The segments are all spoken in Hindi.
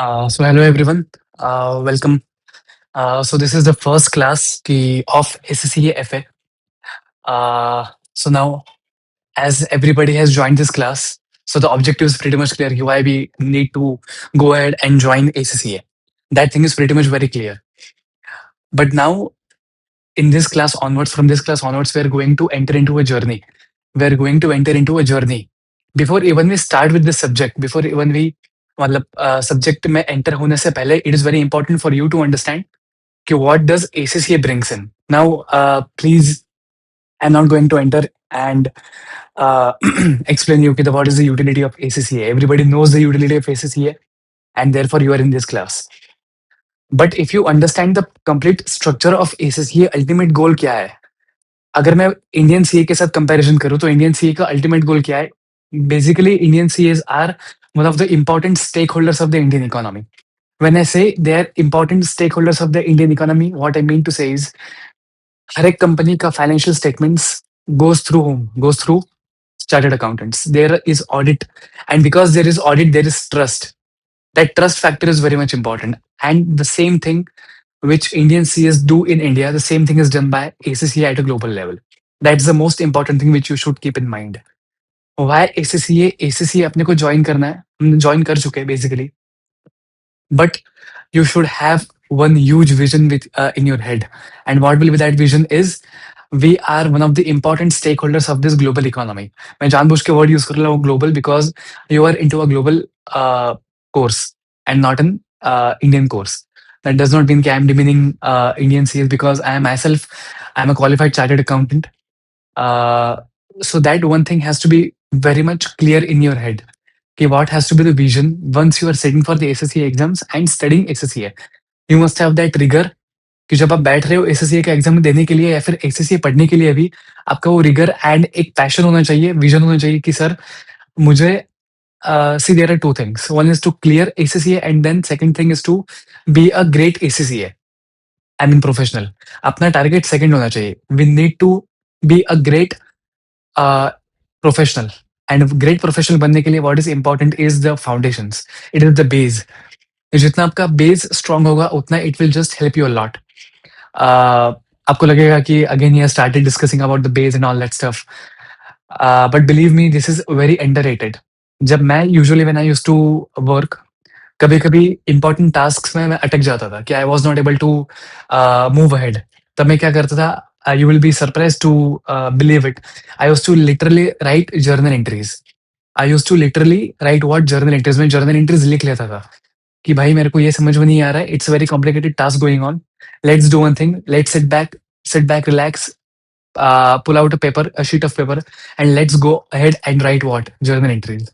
So hello everyone, welcome. So this is the first class of SCCA FA. So now, as everybody has joined this class, so the objective is pretty much clear. Why we need to go ahead and join ACCA. That thing is pretty much very clear. But now, in this class onwards, from this class onwards, we are going to enter into a journey. We are going to enter into a journey. Before even we start with the subject, before even we मतलब सब्जेक्ट में एंटर होने से पहले it is very important for you to understand कि what does ACCA brings in. Now, please, I'm not going to enter and uh, explain you what is the utility of ACCA. Everybody knows the utility of ACCA, and therefore you are in this class. But if you understand the complete structure of ACCA, ultimate goal क्या है? अगर मैं इंडियन सीए के साथ कंपैरिजन करूं तो इंडियन सीए का अल्टीमेट गोल क्या है? Basically Indian CAs are one of the important stakeholders of the Indian economy. When I say they are important stakeholders of the Indian economy, what I mean to say is हर एक कंपनी का financial statements goes through whom? Goes through chartered accountants. There is audit, and because there is audit, there is trust. That trust factor is very much important. And the same thing which Indian CS do in India, the same thing is done by ACCA at a global level. That's the most important thing which you should keep in mind. Why ACCA? ACCA अपने को ज्वाइन करना है, हम ज्वाइन कर चुके हैं basically, but you should have one huge vision in your head. And what will be that vision is we are one of the important stakeholders of this global economy. मैं जानबूझ के word use कर रहा हूँ global because you are into a global course and not an Indian course. That does not mean that I am demeaning Indian CS because I am a qualified chartered accountant. So that one thing has to be very much clear in your head. Okay, what has to be the vision once you are sitting for the SSCA exams and studying SSCA? You must have that rigor कि जब आप बैठ रहे हो एसएससीए का एग्जाम देने के लिए या फिर एसएससीए पढ़ने के लिए भी आपका वो रिगर एंड एक पैशन होना चाहिए, विजन होना चाहिए कि सर मुझे see there are two things. One is to clear SSCA and then second thing is to be a great SSCA. I mean professional. अपना टारगेट सेकंड होना चाहिए. We need to be a great professional. And great professional बनने के लिए what is important is the foundations. It is the base. जितना आपका बेस स्ट्रांग होगा उतना it will just help you a lot. आपको लगेगा कि again he started discussing about the base and all that stuff, but believe me this is very underrated. जब मैं usually when I used to work, कभी-कभी इंपॉर्टेंट टास्क्स में मैं अटक जाता था कि I was not able to move ahead. तब मैं क्या करता था, you will be surprised to believe it, I used to literally write journal entries. I used to literally write what journal entries. मैं जर्नल एंट्रीज लिख लेता था कि भाई मेरे को ये समझ में नहीं आ रहा है, it's very complicated task going on. Let's do one thing, let's sit back, relax, pull out a sheet of paper, and let's go ahead and write what journal entries.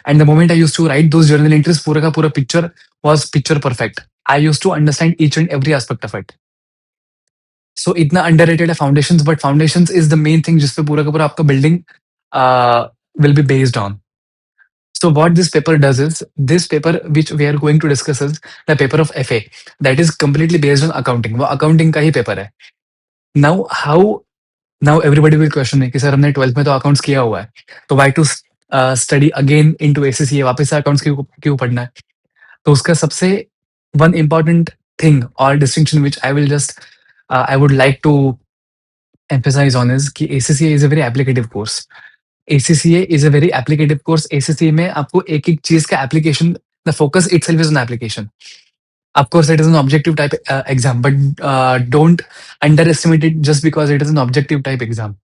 And the moment I used to write those journal entries, पूरा का पूरा picture was picture perfect. I used to understand each and every aspect of it. So इतना underrated है foundations, but foundations is the main thing जिसपे पूरा का पूरा आपका building will be based on. So what this paper does is, this paper which we are going to discuss is the paper of FA, that is completely based on accounting. वो accounting का ही paper है. Now how, now everybody will question me कि सर हमने 12th में तो अकाउंट्स किया हुआ है, तो why to study again into ACCA, वापस से अकाउंट्स क्यों क्यों पढ़ना है? तो उसका सबसे one important thing or distinction which I will just I would like to emphasize on is कि ACCA is a very applicative course. ACCA is a very applicative course. ACCA में आपको एक-एक चीज़ का application, the focus itself is on application. Of course, it is an objective type exam, but don't underestimate it just because it is an objective type exam.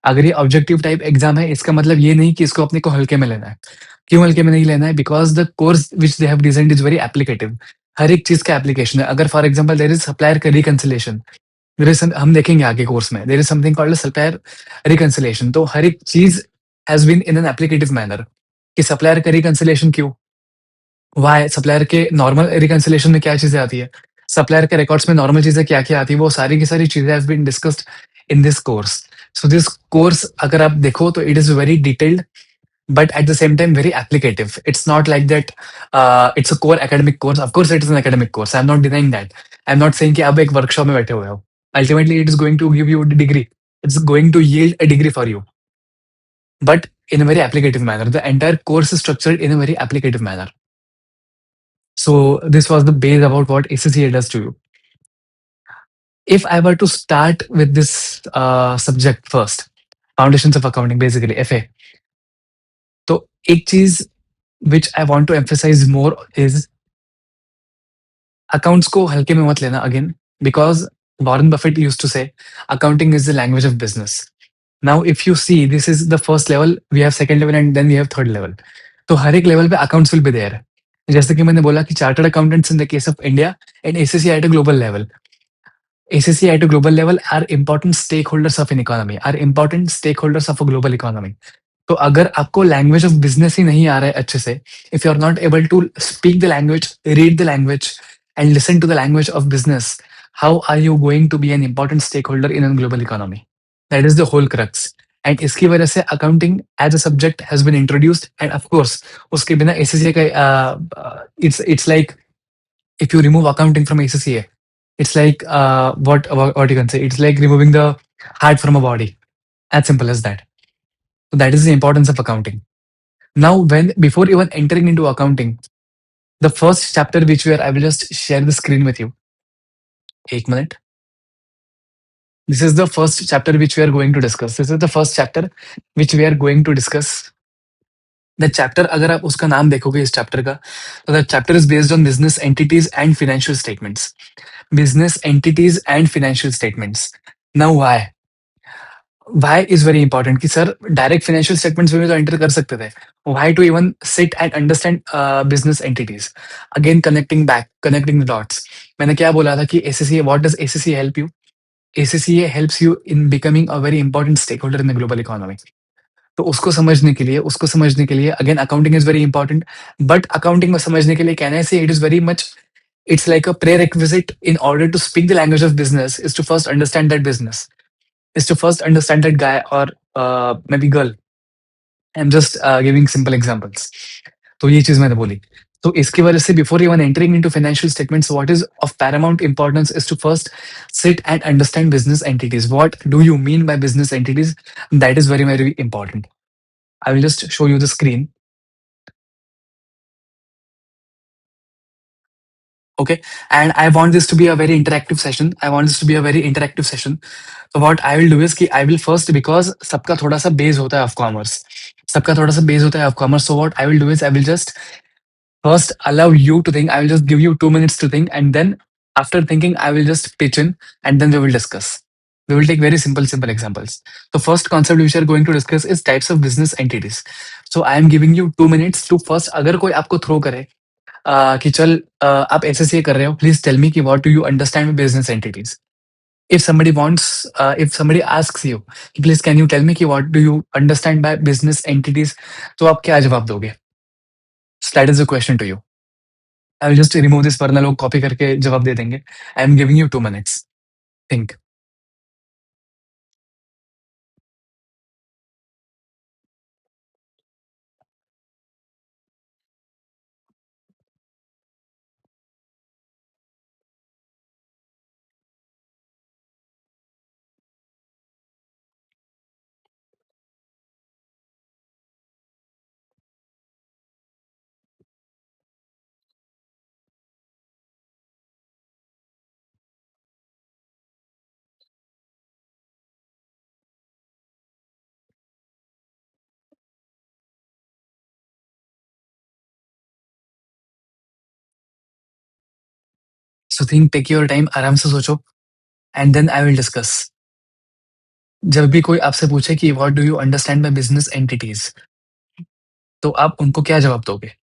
अगर ये ऑब्जेक्टिव टाइप एग्जाम है, इसका मतलब ये नहीं कि इसको अपने को हल्के में लेना है. क्यों हल्के में नहीं लेना है? Because the course which they have designed is very applicative. हर एक चीज का एप्लीकेशन है. अगर for example there is supplier का रिकन्सिलेशन, हम देखेंगे आगे कोर्स में, there is something called supplier reconciliation. तो हर एक चीज has been in an applicative manner कि सप्लायर का रिकन्सिलेशन क्यों, वाई, सप्लायर के नॉर्मल रिकन्सिलेशन में क्या चीजें आती है, सप्लायर के रिकॉर्ड्स में नॉर्मल चीजें क्या क्या आती है, वो सारी की सारी चीजें have been discussed in this course. So this course अगर आप देखो तो it is very detailed, but at the same time very applicative. It's not like that it's a core academic course. Of course it is an academic course, I'm not denying that. I'm not saying कि आप एक वर्कशॉप में बैठे हुए हो. Ultimately it is going to give you a degree, it's going to yield a degree for you, but in a very applicative manner. The entire course is structured in a very applicative manner. So this was the base about what ACCA does to you. If I were to start with this subject first, foundations of accounting, basically FA. तो एक चीज which I want to emphasize more is accounts को हल्के में मत लेना again, because Warren Buffett used to say accounting is the language of business. Now if you see, this is the first level, we have second level and then we have third level. तो हर एक लेवल पे accounts will be there. जैसे कि मैंने बोला कि chartered accountants in the case of India and ACCA at a global level. ACCA at a global level are important stakeholders of an economy, are important stakeholders of a global economy. तो अगर आपको लैंग्वेज ऑफ बिजनेस ही नहीं आ रहा है अच्छे से, if you are not able to speak the language, read the language and listen to the language of business, how are you going to be an important stakeholder in an global economy? That is the whole crux. And इसकी वजह से accounting as a subject has been introduced, and of course उसके बिना एसीसीए का it's like, if you remove accounting from ACCA, it's like what you can say. It's like removing the heart from a body. As simple as that. So that is the importance of accounting. Now, when before even entering into accounting, the first chapter which where I will just share the screen with you. 1 minute. This is the first chapter which we are going to discuss. This is the first chapter which we are going to discuss. The chapter, अगर आप उसका नाम देखोगे इस chapter का, तो the chapter is based on business entities and financial statements. Business entities and financial statements. Now why? Why is very important कि सर डायरेक्ट फाइनेंशियल स्टेटमेंट्स में भी तो एंटर कर सकते थे. Why to even sit and understand business entities? Again, connecting the dots. मैंने क्या बोला था कि ACCA, what does ACCA help you? ACCA helps you in becoming a very important stakeholder in the global economy. तो उसको समझने के लिए again accounting is very important. But accounting में समझने के लिए कहना है it is very much, it's like a prerequisite in order to speak the language of business is to first understand that business, is to first understand that guy or maybe girl. I'm just giving simple examples. तो ये चीज मैंने बोली. तो इसकी वजह से before even entering into financial statements, what is of paramount importance is to first sit and understand business entities. What do you mean by business entities? That is very, very important. I will just show you the screen. Okay. And I want this to be a very interactive session. I want this to be a very interactive session. So what I will do is कि I will first, because सबका थोड़ा सा base होता है of commerce. सबका थोड़ा सा base होता है of commerce. So what I will do is I will just first allow you to think. I will just give you 2 minutes to think, and then after thinking, I will just pitch in, and then we will discuss. We will take very simple examples. The first concept which we are going to discuss is types of business entities. So I am giving you 2 minutes to first, अगर कोई आपको throw करे कि चल आप एसएससी कर रहे हो, प्लीज टेल मी कि what do you understand with business entities. if somebody wants if somebody asks you, please can you tell me कि what do you understand by business entities, तो आप क्या जवाब दोगे? That is a question to you. I will just remove this, वरना लोग कॉपी करके जवाब दे देंगे. I am giving you 2 minutes. Think. So think, take your time, आराम से सोचो, and then I will discuss. जब भी कोई आपसे पूछे कि what do you understand by business entities, तो आप उनको क्या जवाब दोगे?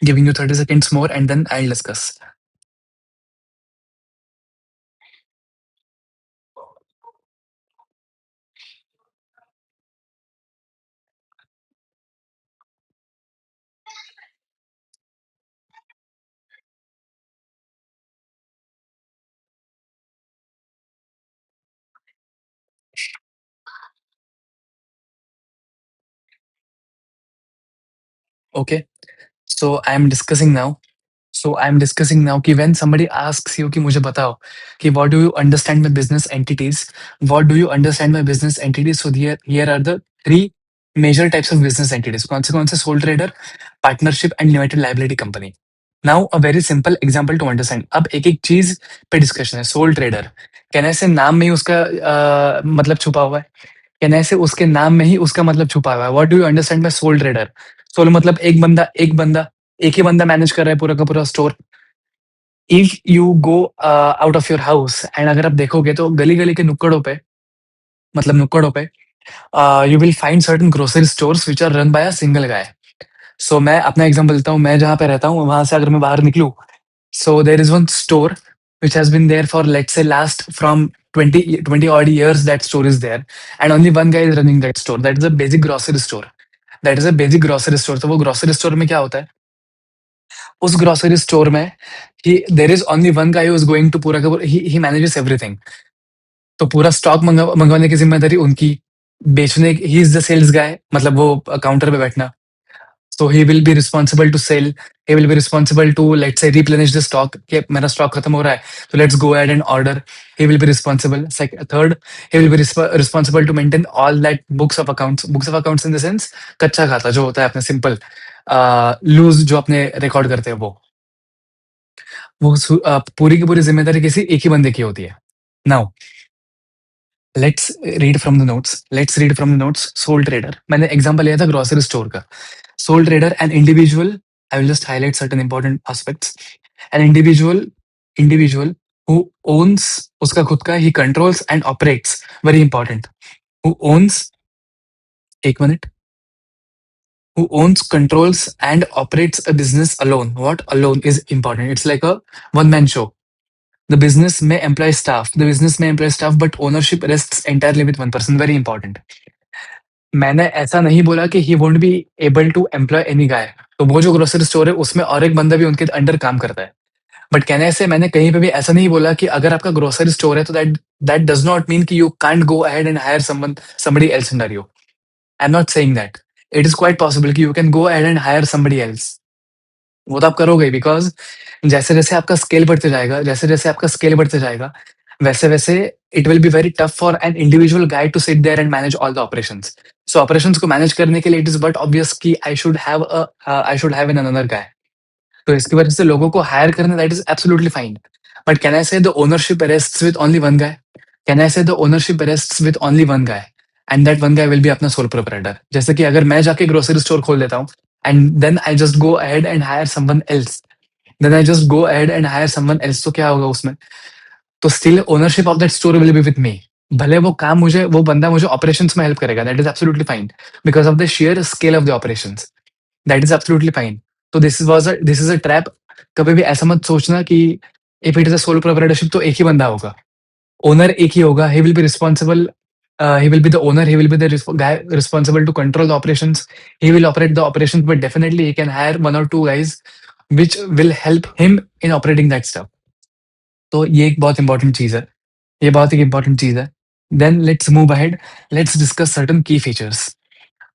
Giving you 30 seconds more and then I'll discuss. Okay. So I am discussing now. So I am discussing now कि व्हेन समबडी आस्क्स यू कि मुझे बताओ कि what do you understand my business entities? What do you understand my business entities? So here here are the 3 major types of business entities. कौन से? Sole trader, partnership and limited liability company. Now a very simple example to understand. अब एक-एक चीज़ पे डिस्कशन है. सोल ट्रेडर, कैन आई से नाम में ही उसका मतलब छुपा हुआ है. कैन आई से उसके नाम में ही उसका मतलब छुपा हुआ है. What do you understand by sole trader? Sole मतलब एक ही बंदा मैनेज कर रहा है पूरा का पूरा store. If you go out of your house and अगर आप देखोगे तो गली-गली के नुक्कड़ों पे, मतलब नुक्कड़ों पे you will find certain grocery stores which are run by a single guy. So मैं अपना एग्जांपल देता हूँ. मैं जहाँ पे रहता हूँ वहाँ से अगर मैं बाहर निकलूँ, so there is one store which has been there for let's say last from 20 odd years. That store is there and only one guy is running that store. That is a basic grocery store. That is a basic grocery store. तो वो grocery store में क्या होता है? उस ग्रोसरी स्टोर में ही there is only one guy who is going to पूरा का पूरा ही मैनेजेस एवरीथिंग. तो पूरा स्टॉक मंगवाने की जिम्मेदारी उनकी. बेचने he is the sales guy, मतलब वो काउंटर पे बैठना. So he will be responsible to sell. He will be responsible to let's say replenish the stock. कि मेरा स्टॉक खत्म हो रहा है, so let's go ahead and order. He will be responsible. Third, he will be responsible to maintain all that books of accounts. Books of accounts in the sense कच्चा खाता जो होता है अपने सिंपल लूज जो अपने रिकॉर्ड करते हैं वो. पूरी की पूरी ज़िम्मेदारी किसी एक ही बंदे की होती है. Now let's read from the notes. Sole trader, मैंने एग्ज़ाम्पल लिया था ग्रोसरी स्टोर का. Sole trader an individual, I will just highlight certain important aspects. An individual who owns, उसका खुद का, he controls and operates, very important, who owns, 1 minute, who owns, controls and operates a business alone. What alone is important. It's like a one man show. The business may employ staff. The business may employ staff, but ownership rests entirely with one person. Very important. मैंने ऐसा नहीं बोला कि he won't be able to employ any guy. तो वो जो ग्रोसरी स्टोर है उसमें और एक बंदा भी उनके अंडर काम करता है. बट कहने ऐसे मैंने कहीं पे भी ऐसा नहीं बोला कि अगर आपका ग्रोसरी स्टोर है तो that that does not mean कि you can't go ahead and hire somebody else under you. I am not saying that. It is quite possible कि you can go ahead and hire somebody else. वो तो आप करोगे बिकॉज़ जैसे-जैसे आपका स्केल बढ़ते जाएगा, जैसे-जैसे आपका स्केल बढ़ते जाएगा, वैसे-वैसे it will be very tough for an individual guy to sit there and manage all the operations. So operations को मैनेज करने के लिए इट इज़ बट ऑब्वियस कि I should have an another guy. तो इसकी वजह से लोगों को हायर करना that is absolutely fine. But can I say the ownership rests with only one guy? Can I say the ownership rests with only one guy and that one guy will be अपना सोल प्रोप्राइटर. जैसे कि अगर मैं जाके ग्रोसरी स्टोर खोल देता हूँ and then I just go ahead and hire someone else. Then I just go ahead and hire someone else, तो क्या होगा उसमें? तो still ownership of that store will be with me. भले वो बंदा मुझे ऑपरेशंस में हेल्प करेगा, that is absolutely fine because of the sheer scale of the operations. That is absolutely fine. तो दिस इज़ अ ट्रैप. कभी भी ऐसा मत सोचना कि if it is a solo proprietorship तो एक ही बंदा होगा. ओनर एक ही होगा. He will be responsible. He will be the owner. He will be the guy responsible to control the operations. He will operate the operations, but definitely he can hire 1 or 2 guys which will help him in operating that stuff. तो ये एक बहुत इंपॉर्टेंट चीज़ है. ये बहुत एक इंपॉर्टेंट चीज़ है. Then let's move ahead. Let's discuss certain की features.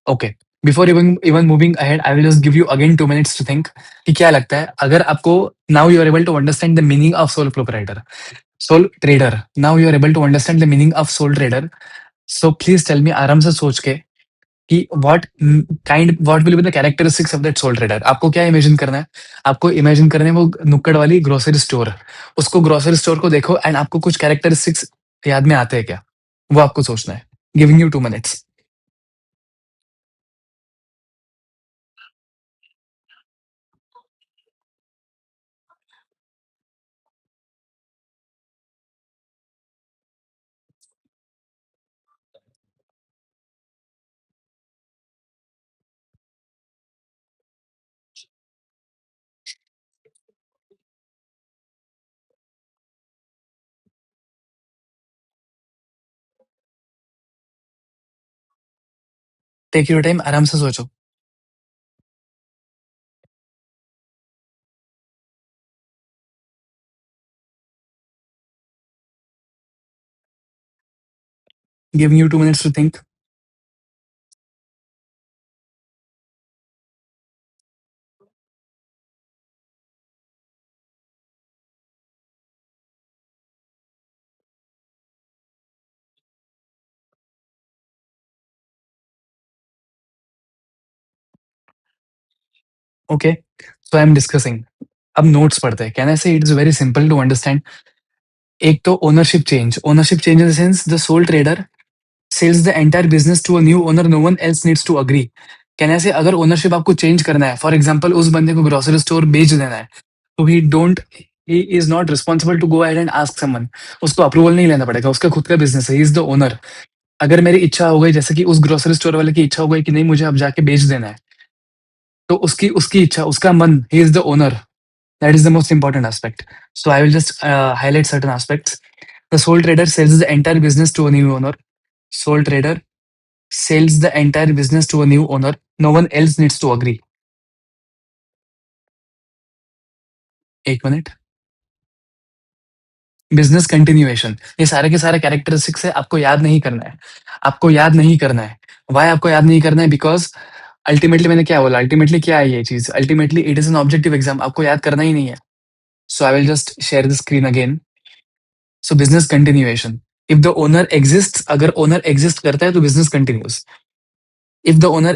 Okay, before even moving ahead I will just give you again 2 minutes to think कि क्या लगता है अगर आपको now you are able to understand the meaning of sole trader. Now you are able to understand the meaning of sole trader. So please tell me आराम से सोच के कि what will be the characteristics of that soul trader. आपको क्या इमेजिन करना है? आपको इमेजिन करना है वो नुक्कड़ वाली ग्रोसरी स्टोर. उसको ग्रोसरी स्टोर को देखो एंड आपको कुछ कैरेक्टरिस्टिक्स याद में आते हैं क्या? वो आपको सोचना है. Giving you 2 minutes. Take your time, आराम से सोचो. Giving you 2 minutes to think. Okay, so I am discussing. अब नोट्स पढ़ते हैं। Can I say it is very simple to understand. एक तो ownership change in the sense the sole trader sells the entire business to a new owner, no one else needs to agree. कहने से अगर ओनरशिप आपको चेंज करना है, फॉर एग्जांपल उस बंदे को ग्रोसरी स्टोर बेच देना है, तो he is not responsible to go ahead and ask someone. उसको अप्रूवल नहीं लेना पड़ेगा, उसका खुद का बिज़नेस है, ही इज़ द ओनर। अगर मेरी इच्छा हो गई, जैसे कि उस ग्रोसरी स्टोर वाले की इच्छा हो गई कि नहीं मुझे अब जाके बेच देना है, तो उसकी उसकी इच्छा, उसका मन, he is the owner. That is the most important aspect. So I will just highlight certain aspects. The sole trader sells the entire business to a new owner. Sole trader sells the entire business to a new owner. No one else needs to agree. 1 minute. Business continuation, ये सारे के सारे कैरेक्टरिस्टिक्स है, आपको याद नहीं करना है। आपको याद नहीं करना है। व्हाई आपको याद नहीं करना है? बिकॉज़ अल्टीमेटली मैंने क्या बोला? अल्टीमेटली क्या है ये चीज़? Ultimately it is an objective exam, आपको याद करना ही नहीं है। So I will just share the screen again. So business continuation, if the owner exists, अगर ओनर एक्सिस्ट करता है तो business continues. If the owner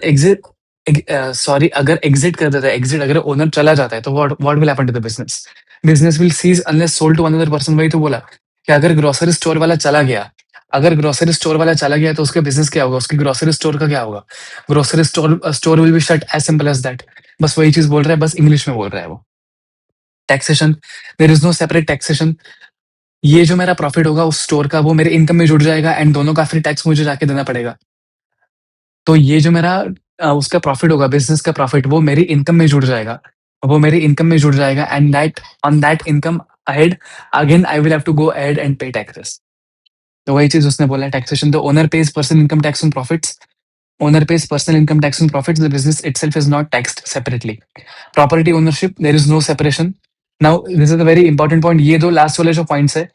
sorry, अगर एग्जिट कर देता है, एग्जिट अगर ओनर चला जाता है, तो what will happen to the business? Business will cease unless sold to another person. वही तो बोला कि अगर ग्रोसरी स्टोर वाला चला गया, अगर ग्रोसरी स्टोर वाला चला गया तो उसका बिजनेस क्या होगा? उसकी ग्रोसरी स्टोर का क्या होगा? Grocery store will be shut, as simple as that. बस वही चीज बोल रहा है, बस इंग्लिश में बोल रहा है वो। Taxation, there is no separate taxation. ये जो मेरा प्रॉफिट होगा उस स्टोर का, वो मेरे इनकम में जुड़ जाएगा एंड दोनों का फिर टैक्स मुझे जाके देना पड़ेगा। तो ये जो मेरा उसका प्रॉफिट होगा, बिज़नेस का प्रॉफिट, वो मेरी इनकम में जुड़ जाएगा। वो मेरी इनकम में जुड़ जाएगा and that on that income ahead again I will have to go ahead and pay taxes. तो वही चीज़ उसने बोला है, taxation. The owner pays personal income tax on profits. Owner pays personal income tax on profits, the business itself is not taxed separately. Property ownership, there is no separation. Now this is a very important point. ये 2 लास्ट वाले जो पॉइंट्स है,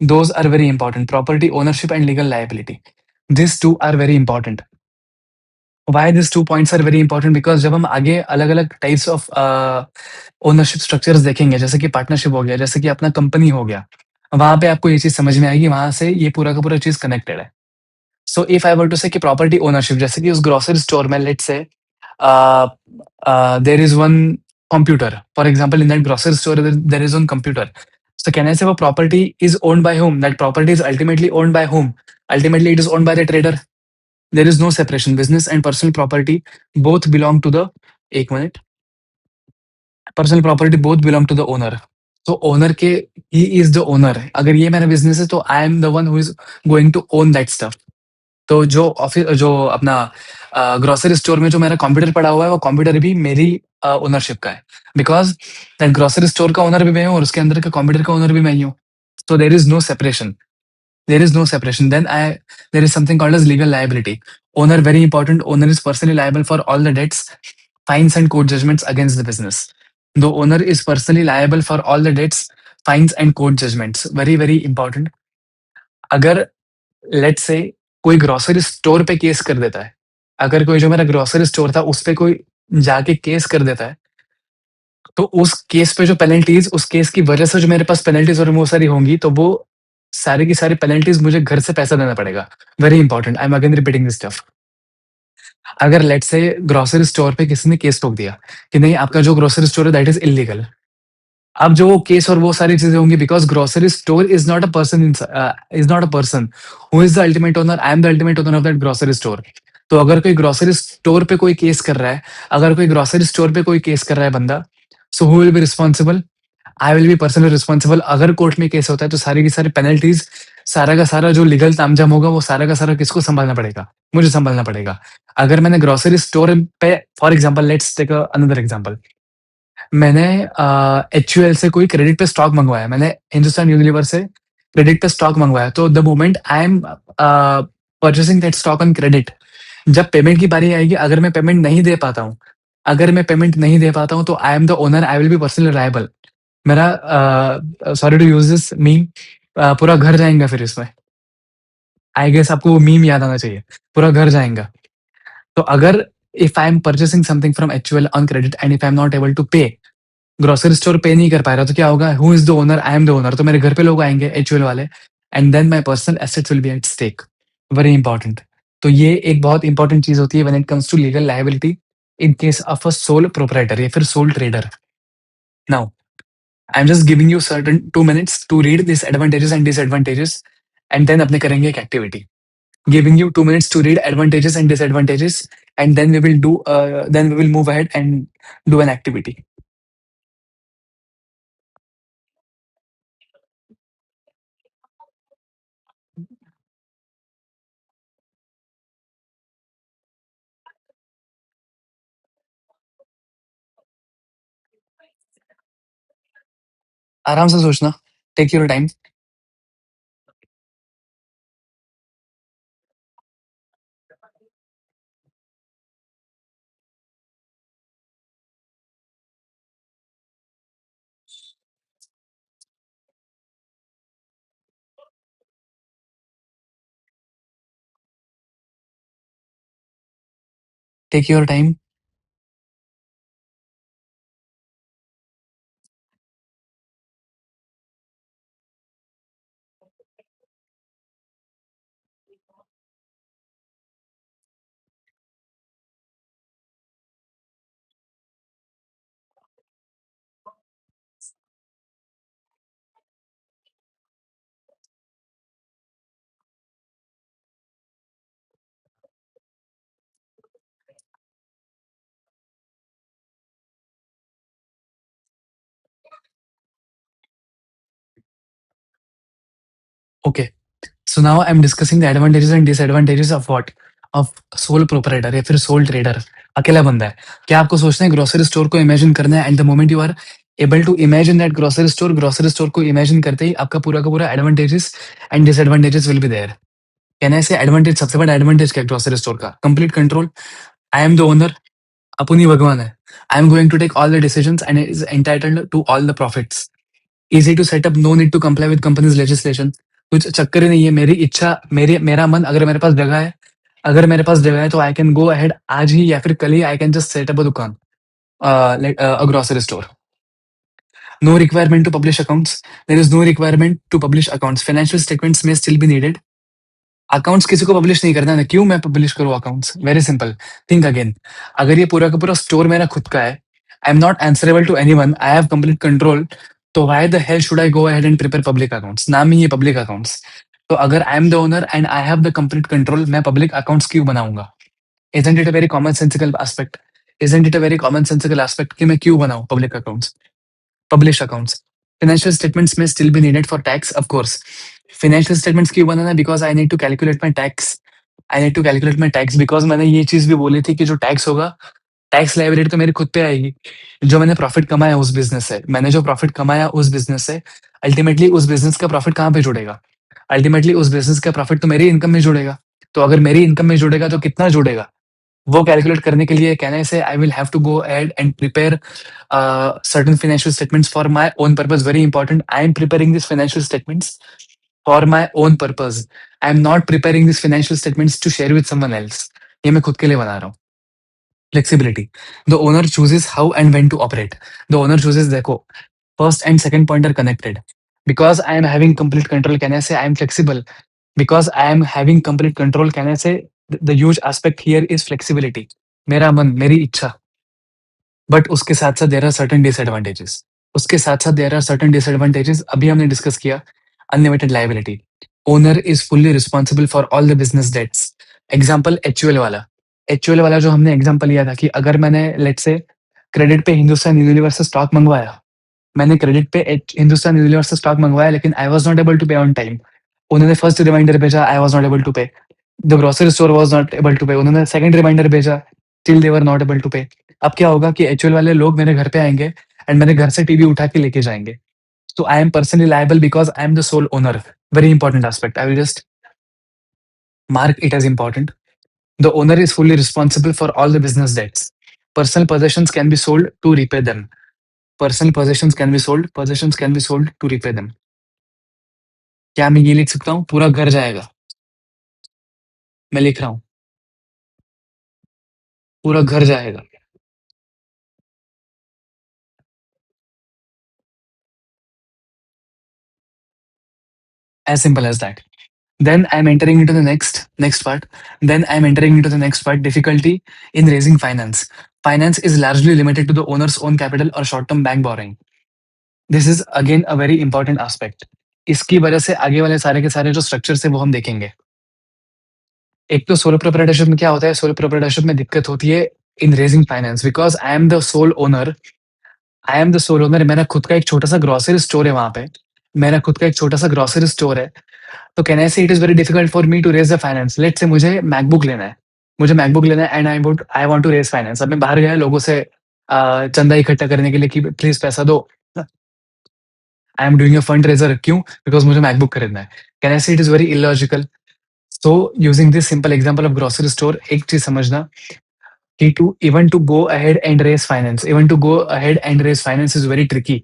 those are very important. Property ownership and legal liability, these 2 are very important. Why this 2 points are very important? Because जब हम आगे अलग-अलग टाइप्स ऑफ ओनरशिप स्ट्रक्चर्स देखेंगे, जैसे कि पार्टनरशिप हो गया, जैसे कि अपना कंपनी हो गया, वहाँ पे आपको ये चीज़ समझ में आएगी, वहाँ से ये पूरा का पूरा चीज़ कनेक्टेड है। So if I were to से कि प्रॉपर्टी ओनरशिप, जैसे कि उस ग्रोसरी स्टोर में let's say there is one computer, for example in that grocery store there is one computer. So can I say वो property is owned by whom? That property is ultimately owned by whom? Ultimately it is owned by the trader. There is no separation. Business and personal property both belong to the, 1 minute, personal property both belong to the owner. So owner के, he is the owner. अगर ये मेरा बिजनेस है तो I am the one who is going to own that stuff. तो जो ऑफिस, जो अपना ग्रोसरी स्टोर में जो मेरा कंप्यूटर पड़ा हुआ है, वो कंप्यूटर भी मेरी ओनरशिप का है। बिकॉज दैट ग्रोसरी स्टोर का ओनर भी मैं हूँ और उसके अंदर का कंप्यूटर का ओनर भी मैं ही हूँ। So there is no separation. There is no separation. There is something called as legal liability. Owner, very important. Owner is personally liable for all the debts, fines, and court judgments against the business. The owner is personally liable for all the debts, fines, and court judgments. Very, very important. अगर लेट्स से कोई ग्रोसरी स्टोर पे केस कर देता है, अगर कोई जो मेरा ग्रोसरी स्टोर था उस पे कोई जाके केस कर देता है, तो उस केस पे जो पेनल्टीज, उस केस की वजह से जो मेरे पास पेनल्टीज और वो सारी होंगी, तो वो सारी की सारी पेनल्टीज मुझे घर से पैसा देना पड़ेगा। Very important, I am again repeating this stuff. अगर लेट्स से ग्रोसरी स्टोर पे किसी ने केस ठोक दिया कि नहीं आपका जो ग्रोसरी स्टोर है दैट इज इलीगल, अब जो वो केस और वो सारी चीजें होंगी, because grocery store is not a person who is the ultimate owner, I am the ultimate owner of that grocery store. तो अगर कोई ग्रोसरी स्टोर पे कोई केस कर रहा है, अगर कोई ग्रोसरी स्टोर पे कोई केस कर रहा है बंदा, so who will be responsible? I will be personally responsible. अगर कोर्ट में केस होता है तो सारी की सारी पेनल्टीज, सारा का सारा जो लीगल तामझाम होगा, वो सारा का सारा किसको संभालना पड़ेगा? मुझे संभालना पड़ेगा। अगर मैंने ग्रोसरी स्टोर पे, for example let's take another example, मैंने एचयूएल से कोई क्रेडिट पे स्टॉक मंगवाया, मैंने हिंदुस्तान यूनिलीवर से क्रेडिट पे स्टॉक मंगवाया, तो the moment I am purchasing that stock on credit, जब पेमेंट की बारी आएगी, अगर मैं पेमेंट नहीं दे पाता हूँ, अगर मैं पेमेंट नहीं दे पाता हूँ, तो I am the owner, I will be personally liable. मेरा sorry to use this meme, पूरा घर जाएगा फिर इसमें। आई गेस आपको वो मीम याद आना चाहिए, पूरा घर जाएगा। तो अगर if I am purchasing something from HUL on credit and if I am not able to pay, grocery store pay नहीं कर पा रहा, तो क्या होगा? Who is the owner? I am the owner. तो मेरे घर पे लोग आएंगे एचयूएल वाले, and then my personal assets will be at stake. Very important. तो ये एक बहुत इंपॉर्टेंट चीज होती है when it comes to legal liability. in case of a sole proprietor या फिर sole trader. Now, I'm just giving you certain 2 minutes to read these advantages and disadvantages, and then अपने करेंगे एक activity. Giving you 2 minutes to read advantages and disadvantages, and then we will move ahead and do an activity. आराम से सोचना. Take your time. Take your time. Okay. So now I'm discussing the advantages and disadvantages of what? Of sole proprietor या फिर sole trader. अकेला बंदा है. क्या आपको सोचना है ग्रोसरी स्टोर को इमेजिन करना है and the moment you are able to imagine that grocery store को इमेजिन करते ही आपका पूरा का पूरा advantages and disadvantages will be there. Can I say advantage सबसे बड़ा एडवांटेज क्या है ग्रोसरी स्टोर का? Complete control. I am the owner. अपन ही भगवान है. I am going to take all the decisions and is entitled to all the profits. Easy to set up, no need to comply with companies legislation. कुछ चक्कर ही नहीं है, मेरी इच्छा, मेरा मन, अगर मेरे पास जगह है तो आई कैन गो अहेड आज ही या फिर कल ही I can just set up a दुकान, like a grocery store. No requirement to publish accounts. There is no requirement to publish accounts. Financial statements may still be needed. Accounts किसी को पब्लिश नहीं करना है, क्यों मैं पब्लिश करूँ accounts? Very simple. Think again. अगर ये पूरा का पूरा स्टोर मेरा खुद का है, I am not answerable to anyone, I have complete control, तो why the hell should I go ahead and prepare public accounts? नाम ही है पब्लिक अकाउंट्स. तो अगर I am the owner and I have the complete control, मैं पब्लिक अकाउंट्स क्यों बनाऊंगा? Isn't it a very common sensical aspect? Isn't it a very common sensical aspect कि मैं क्यों बनाऊं public accounts, publish accounts? Financial statements may still be needed for tax, of course. Financial statements क्यों बनाना है? Because I need to calculate my tax. I need to calculate my tax because मैंने ये चीज़ भी बोली थी कि जो टैक्स होगा, टैक्स लायबिलिटी तो मेरे खुद पे आएगी. जो मैंने प्रॉफिट कमाया उस बिज़नेस से, अल्टीमेटली उस बिज़नेस का प्रॉफिट कहाँ पे जुड़ेगा? अल्टीमेटली उस बिज़नेस का प्रॉफिट तो मेरी इनकम में जुड़ेगा. तो अगर मेरी इनकम में जुड़ेगा तो कितना जुड़ेगा? वो कैलकुलेट करने के लिए can I say I will have to go ahead and prepare certain financial statements for my own purpose. Very important. I am preparing these financial statements for my own purpose. I am not preparing these financial statements to share with someone else. ये मैं खुद के लिए बना रहा हूँ. Flexibility. The owner chooses how and when to operate. The owner chooses, देखो, first and second point are connected. Because I am having complete control, can I say I am flexible? Because I am having complete control, can I say the huge aspect here is flexibility. मेरा मन, मेरी इच्छा. बट उसके साथ-साथ देयर आर सर्टेन डिसएडवांटेजेस. अभी हमने डिस्कस किया unlimited liability. Owner is fully responsible for all the business debts. Example HUL वाला. एचयूएल वाला जो हमने एग्ज़ाम्पल लिया था कि अगर मैंने लेट्स से क्रेडिट पे हिंदुस्तान यूनिलीवर से स्टॉक मँगवाया. मैंने क्रेडिट पे हिंदुस्तान यूनिलीवर से स्टॉक मँगवाया लेकिन I was not able to pay on time. उन्होंने फर्स्ट रिमाइंडर भेजा, I was not able to pay. The grocery store was not able to pay. उन्होंने सेकंड रिमाइंडर भेजा, still they were not able to pay. अब क्या होगा कि एचयूएल वाले लोग मेरे घर पे आएँगे एंड मेरे घर से टीवी उठा के लेके जाएँगे. So I am personally liable because I am the sole owner. Very important aspect. I will just mark it as important. The owner is fully responsible for all the business debts. Personal possessions can be sold to repay them. Possessions can be sold to repay them. क्या मैं ये लिख सकता हूँ? पूरा घर जाएगा. मैं लिख रहा हूँ, पूरा घर जाएगा. As simple as that. Then I'm entering into the next part. Difficulty in raising finance. Finance is largely limited to the owner's own capital or short-term bank borrowing. This is again a very important aspect. इसकी वजह से आगे वाले सारे के सारे जो स्ट्रक्चर्स है वो हम देखेंगे। एक तो सोलो प्रोप्राइटरशिप में क्या होता है, सोलो प्रोप्राइटरशिप में दिक्कत होती है in raising finance because I am the sole owner. मेरा खुद का एक छोटा-सा ग्रोसरी स्टोर है वहाँ पे। मेरा खुद का एक छोटा-सा ग्रोसरी स्टोर है। तो can I say it is very difficult for me to raise the finance. Let's say मुझे मैकबुक लेना है। मुझे मैकबुक लेना है and I want to raise finance. अब मैं बाहर गया लोगों से चंदा इकट्ठा करने के लिए कि प्लीज़ पैसा दो। I am doing a fund raiser क्यों? बिकॉज़ मुझे मैकबुक खरीदना है। Can I say it is very illogical. So using this simple example of grocery store एक चीज़ समझना कि to go ahead and raise finance, even to go ahead and raise finance is very tricky.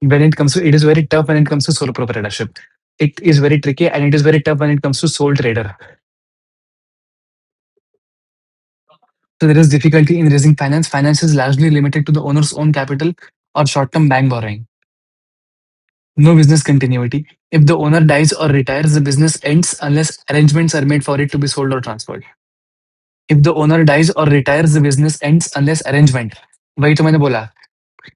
It is very tough when it comes to sole proprietorship. It is very tricky and it is very tough when it comes to sole trader. So there is difficulty in raising finance. Finance is largely limited to the owner's own capital or short-term bank borrowing. No business continuity. If the owner dies or retires, the business ends unless arrangements are made for it to be sold or transferred. If the owner dies or retires, the business ends unless arrangement. वही तो मैंने बोला।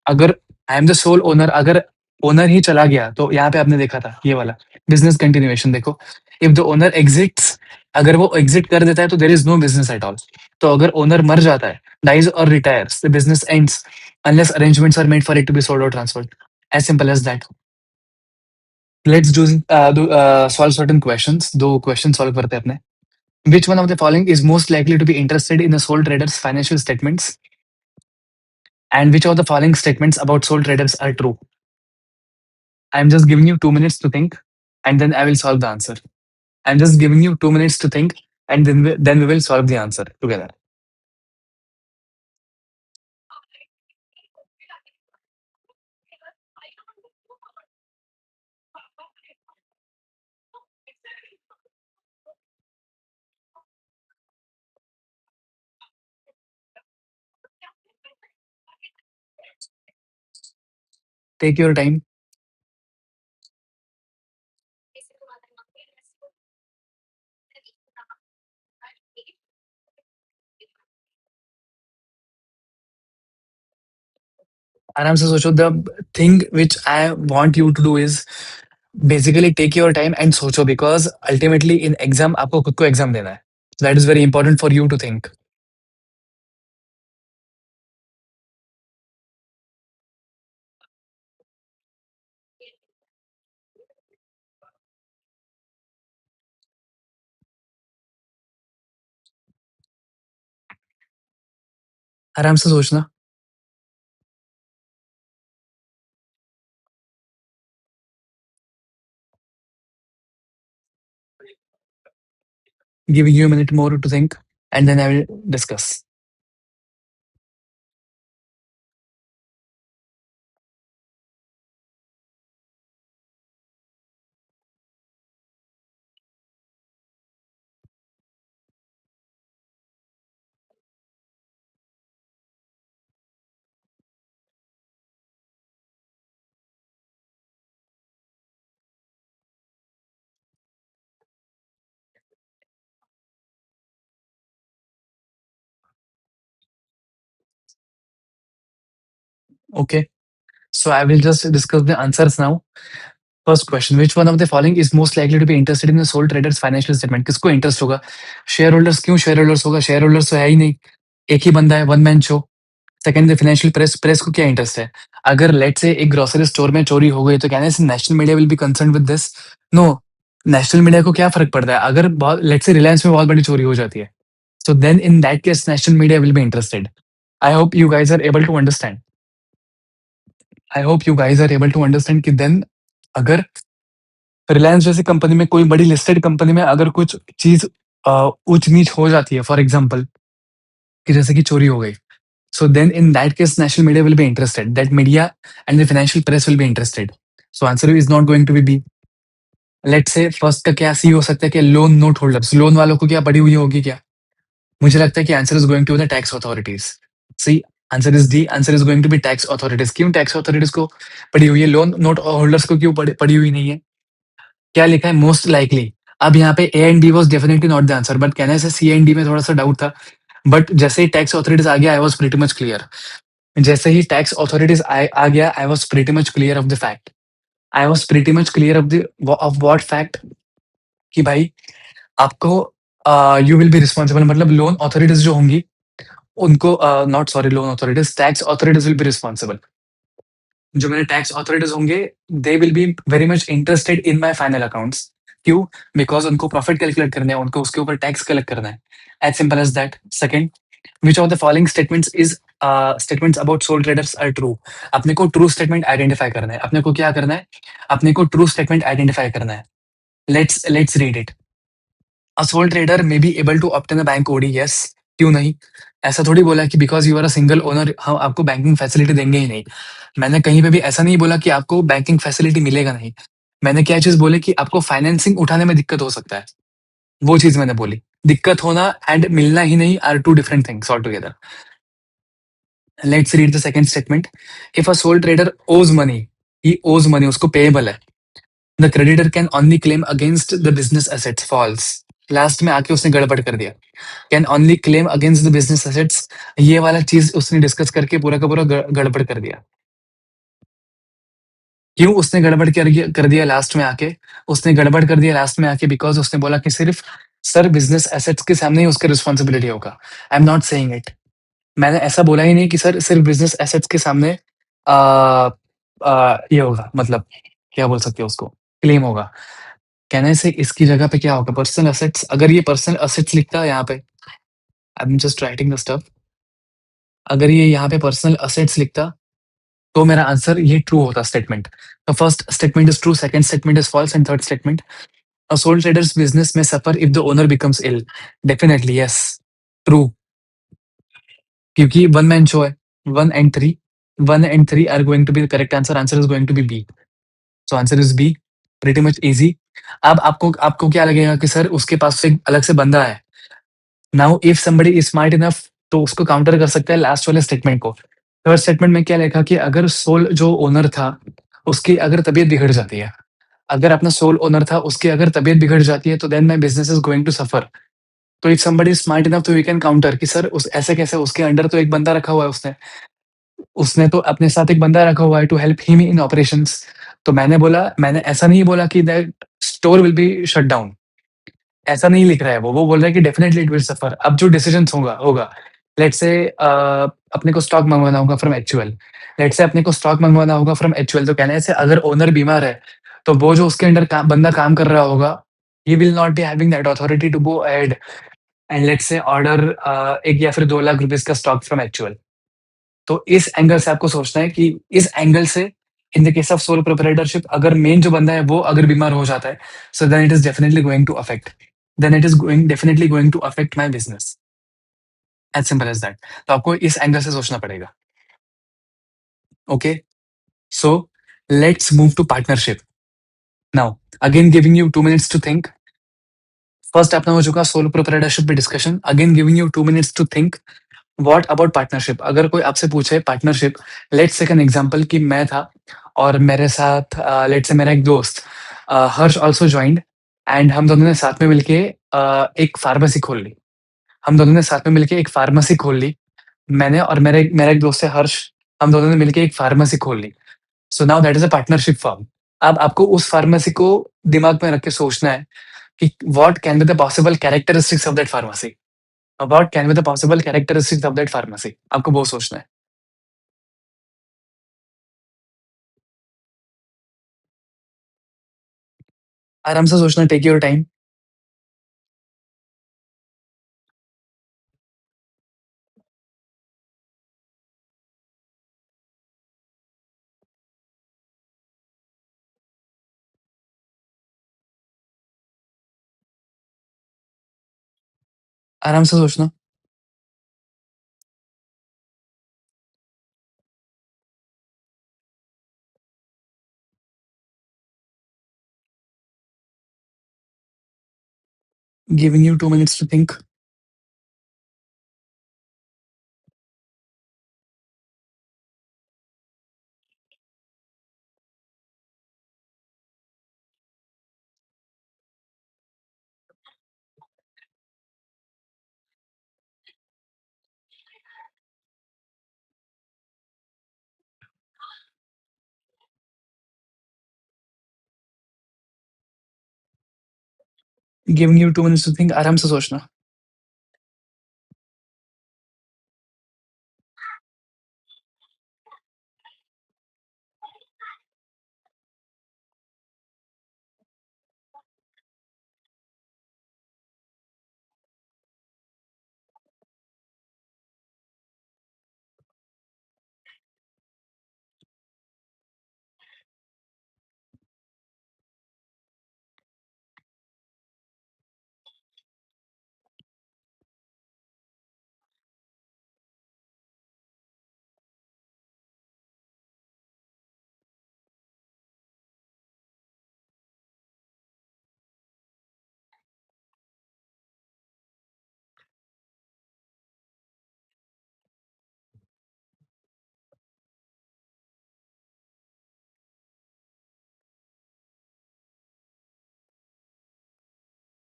अगर I am the sole owner, अगर ओनर ही चला गया तो यहाँ पे आपने देखा था ये वाला बिजनेस कंटिन्यूएशन देखो। इफ द ओनर एग्जिट्स, अगर वो एग्जिट कर देता है तो there is no business at all. तो अगर ओनर मर जाता है, डाइज और retires, the business ends unless arrangements are made for it to be sold और transferred. As simple as that. Let's do solve certain questions. दो क्वेश्चन सॉल्व करते हैं अपने। Which one of the following is most likely to be interested in a sole trader's financial statements? And which of the following statements about sole traders are true? I'm just giving you 2 minutes to think, and then I will solve the answer. I'm just giving you 2 minutes to think, and then we will solve the answer together. Take your time. आराम से सोचो। The thing which I want you to do is basically take your time and सोचो because ultimately in exam आपको खुद को exam देना है. So that is very important for you to think. आराम से सोचना। Giving you a minute more to think, and then I will discuss. Okay. So I will just discuss the answers now. First question, which one of the following is most likely to be interested in the sole trader's financial statement? किसको इंटरेस्ट होगा? Share holders. क्यों शेयर होल्डर्स होगा? शेयर होल्डर्स तो है ही नहीं, एक ही बंदा है, one man show. Second, the financial press. Press को क्या इंटरेस्ट है? अगर लेट्स से एक ग्रोसरी स्टोर में चोरी हो गई तो क्या national media will be concern with this? No. National media को क्या फर्क पड़ता है अगर बहुत लेट्स से रिलायंस में बहुत बड़ी चोरी हो जाती है? So then in that case national media will be interested. I hope you guys are able to understand. I hope you guys are able to understand कि देन अगर रिलायंस जैसी कंपनी में, कोई बड़ी लिस्टेड कंपनी में अगर कुछ चीज ऊंच नीच हो जाती है, फॉर एग्जाम्पल कि जैसे कि चोरी हो गई, so then in that case national media will be interested, that media and the financial press will be interested. So answer is not going to be B. Let's say first का क्या सी हो सकता है कि लोन नोट होल्डर्स, लोन वालों को क्या पड़ी हुई होगी क्या? मुझे लगता है कि answer is going to the tax authorities. C, answer is D, answer is going to be tax authorities. क्यों टैक्स अथॉरिटीज को पड़ी हुई है? लोन नोट होल्डर्स को क्यों पड़ी हुई नहीं है? क्या लिखा है? Most likely. अब यहाँ पे A and D was definitely not the answer, but कहने से सी एंड डी में थोड़ा सा डाउट था। बट जैसे ही टैक्स अथॉरिटीज़ आ गया, I was pretty much clear. जैसे ही टैक्स अथॉरिटीज़ आए आ गया, I was pretty much clear of the fact. I was pretty much clear of what fact कि भाई आपको यू विल बी रिस्पांसिबल, मतलब लोन अथॉरिटीज़ जो होंगी उनको not sorry loan authorities, tax authorities will be responsible. जो मेरे टैक्स अथॉरिटीज़ होंगे, they will be very much interested in my final accounts. क्यों? बिकॉज़ उनको प्रॉफिट कैलकुलेट करना है, उनको उसके ऊपर टैक्स कलेक्ट करना है। As simple as that. Second, which of the following statements about sole traders are true? अपने को ट्रू स्टेटमेंट आइडेंटिफाई करना है। अपने को क्या करना है? अपने को ट्रू स्टेटमेंट आइडेंटिफाई करना है। Let's read it. A sole trader may be able to obtain a bank OD, yes. क्यों नहीं? ऐसा थोड़ी बोला कि because you are a single owner हम आपको बैंकिंग फैसिलिटी देंगे ही नहीं। मैंने कहीं पे भी ऐसा नहीं बोला कि आपको बैंकिंग फैसिलिटी मिलेगा नहीं। मैंने क्या चीज़ बोली कि आपको फाइनेंसिंग उठाने में दिक्कत हो सकता है। वो चीज़ मैंने बोली। दिक्कत होना एंड मिलना ही नहीं are 2 different things all together. Let's read the second statement. If a sole trader owes money, he owes money, उसको पेएबल है। The creditor can only claim against the business assets, false. Last में आके उसने गड़बड़ कर दिया। Can only claim against the business assets, ये वाला चीज़ उसने डिस्कस करके पूरा का पूरा गड़बड़ कर दिया। क्यों उसने गड़बड़ कर दिया लास्ट में आके? उसने गड़बड़ कर दिया लास्ट में आके बिकॉज़ उसने बोला कि सिर्फ़ सर बिज़नेस एसेट्स के सामने ही उसका रिस्पॉन्सिबिलिटी होगा। आई एम नॉट सेइंग इट। मैंने ऐसा बोला ही नहीं कि सर सिर्फ़ बिज़नेस एसेट्स के सामने ये होगा, मतलब क्या बोल सकते हो उसको? क्लेम होगा। कहने से इसकी जगह पे क्या होगा? पर्सनल एसेट्स, अगर ये पर्सनल एसेट्स लिखता यहाँ पे, आई am just writing the stuff. अगर ये यहाँ पे पर्सनल एसेट्स लिखता, तो मेरा आंसर ये ट्रू होता statement. The first statement is true, second statement is false and third statement, a sole trader's business may suffer if the owner becomes ill. Definitely, yes. True. क्योंकि वन मैन शो है, one and three, one and three are going to be the correct answer. Answer is going to be B. So answer is B. Pretty much easy. अब आपको क्या लगेगा कि सर उसके पास एक अलग से बंदा है। Now if somebody is smart enough, तो उसको काउंटर कर सकता है लास्ट वाले स्टेटमेंट को। थर्ड स्टेटमेंट में क्या लिखा कि अगर सोल जो ओनर था, उसकी अगर तबीयत बिगड़ जाती है, अगर अपना सोल ओनर था, उसकी अगर तबीयत बिगड़ जाती है, तो then my business is going to suffer. तो if somebody is smart enough, तो वी कैन काउंटर कि सर उस ऐसे कैसे, उसके अंडर तो एक बंदा रखा हुआ है उसने। उसने तो अपने साथ एक बंदा रखा हुआ है to help him in operations. तो मैंने ऐसा नहीं बोला कि that store will be shut down. ऐसा नहीं लिख रहा है वो बोल रहा है कि डेफिनिटली इट विल सफर। अब जो डिसीजंस होगा होगा लेट्स से अपने को स्टॉक मंगवाना होगा फ्रॉम एचयूएल। लेट्स से अपने को स्टॉक मंगवाना होगा फ्रॉम एचयूएल, तो कहने से अगर ओनर बीमार है, तो वो जो उसके अंडर बंदा काम कर रहा होगा, he will not be having that authority to go ahead and let's say order 1 या फिर 2 लाख रुपीस का स्टॉक फ्रॉम एक्चुअल। तो इस एंगल से आपको सोचना है कि इस एंगल से in the case of sole proprietorship, अगर मेन जो बंदा है वो अगर बीमार हो जाता है, so then it is definitely going to affect, then it is going definitely going to affect my business. As simple as that. तो आपको इस एंगल से सोचना पड़ेगा। Okay, so let's move to partnership now. Again giving you 2 minutes to think. First अपना हो चुका सोल प्रोप्राइटरशिप पे discussion. Again giving you 2 minutes to think. What about partnership? अगर कोई आपसे पूछे partnership, let's take an example कि मैं था और मेरे साथ लेट्स से मेरा एक दोस्त हर्ष आल्सो जॉइंड, एंड हम दोनों ने साथ में मिलके एक फार्मेसी खोल ली। हम दोनों ने साथ में मिलके एक फार्मेसी खोल ली। मैंने और मेरा एक दोस्त है हर्ष, हम दोनों ने मिलके एक फार्मेसी खोल ली। So now that is a partnership firm. अब आपको उस फार्मेसी को दिमाग में रख के सोचना है कि what can be the possible characteristics of that pharmacy. What can be the possible characteristics of that pharmacy, आपको वो सोचना है। आराम से सोचना, टेक योर टाइम। आराम से सोचना। Giving you 2 minutes to think. Giving you 2 minutes to think, आराम से सोचना।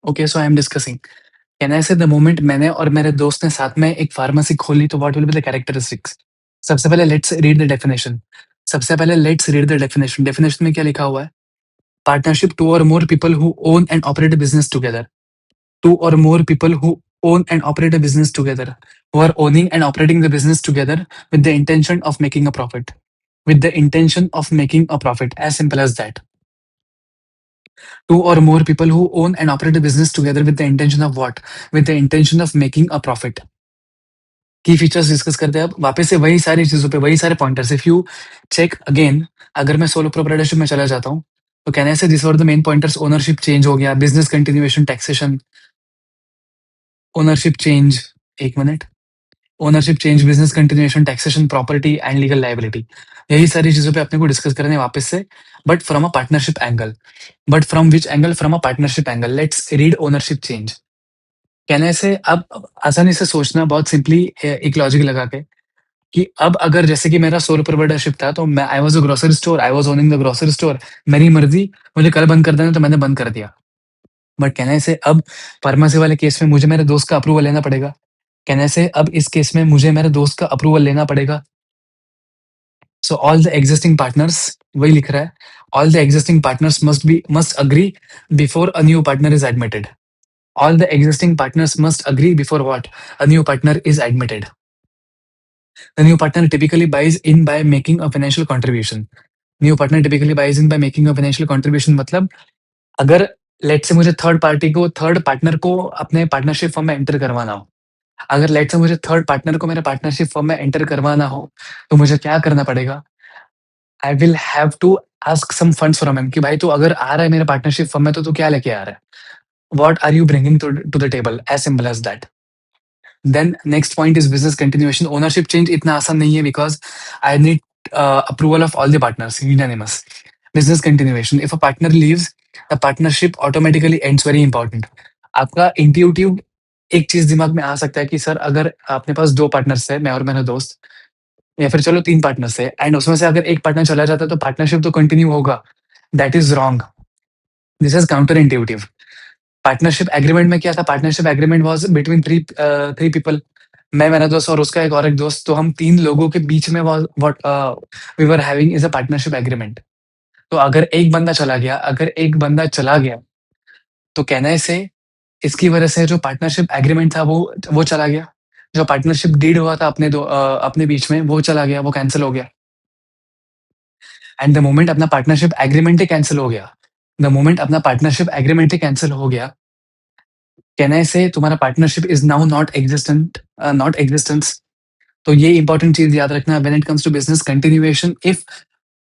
Okay, so I am discussing. Can I say the moment मैंने और मेरे दोस्त ने साथ में एक फार्मेसी खोली तो what will be the characteristics? सबसे पहले लेट्स रीड द डेफिनिशन। सबसे पहले let's read the definition. Definition में क्या लिखा हुआ है? पार्टनरशिप टू और more people who own and operate a business together. Two or more people who own and operate a business together, who are owning and operating the business together with the intention of making a profit. With the intention of making a profit. As simple as that. Two or more people who own and operate a business together with the intention of what? With the intention of making a profit. की फीचर्स डिस्कस करते हैं अब वापस से वही सारी चीजों पे वही सारे pointers. If you check again, अगर मैं सोलो प्रोप्राइटरशिप में चला जाता हूँ तो कहने से this were the main pointers. Ownership change हो गया, business continuation, taxation, ownership change, एक minute, ownership change, business continuation, taxation, property and legal liability. यही सारी चीजों पे अपने को डिस्कस करने हैं वापस से, but from a partnership angle. But from which angle? From a partnership angle. Let's read ownership change. कहने से अब आसानी से सोचना, बहुत सिंपली एक लॉजिक लगा के, कि अब अगर जैसे कि मेरा सोलो प्रोप्राइटरशिप था तो मैं I was a grocery store, I was owning the grocery store. मेरी मर्जी, मुझे कल बंद कर देना तो मैंने बंद कर दिया। बट कहने से अब फार्मेसी वाले केस में मुझे मेरे दोस्त का अप्रूवल लेना पड़ेगा। कहने से अब इस केस में मुझे मेरे दोस्त का अप्रूवल लेना पड़ेगा। So all the existing partners, वही लिख रहा है, all the existing partners must agree before a new partner is admitted. All the existing partners must agree before what? A new partner is admitted. The new partner typically buys in by making a financial contribution. New partner typically buys in by making a financial contribution मतलब, अगर लेट से मुझे थर्ड पार्टनर को अपने पार्टनरशिप फर्म में एंटर करवाना हो, अगर लेट से मुझे थर्ड पार्टनर को मेरे पार्टनरशिप फर्म में एंटर करवाना हो, तो मुझे क्या करना पड़ेगा? I will have to ask some funds from him कि भाई तू अगर आ रहा है मेरे पार्टनरशिप फर्म में तो तू क्या लेके आ रहा है? What are you bringing to the table? As simple as that. Then next point is business continuation. Ownership change इतना आसान नहीं है because I need approval of all the partners, unanimous. Business continuation, if a partner leaves the partnership automatically ends. Very important. आपका इंट्यूटिव एक चीज दिमाग में आ सकता है कि सर अगर अपने पास दो पार्टनर्स है, मैं और मेरा दोस्त, या फिर चलो तीन पार्टनर्स है, एंड उसमें से अगर एक पार्टनर चला जाता है तो पार्टनरशिप तो कंटिन्यू होगा। That is wrong. This is counter intuitive. Partnership agreement में क्या था? Partnership agreement was between three people. मैं, मेरा दोस्त और उसका एक दोस्त, तो हम तीन लोगों के बीच में what we were having is a partnership agreement. तो अगर एक बंदा चला गया तो कहने से इसकी वजह से जो पार्टनरशिप एग्रीमेंट था वो चला गया। जो पार्टनरशिप डीड हुआ था अपने बीच में वो चला गया, वो कैंसिल हो गया। एंड द मोमेंट अपना पार्टनरशिप एग्रीमेंट ही कैंसिल हो गया, द मोमेंट अपना पार्टनरशिप एग्रीमेंट ही कैंसिल हो गया, कहने से तुम्हारा partnership is now not existence. तो ये इंपॉर्टेंट चीज याद रखना when it comes to business continuation. If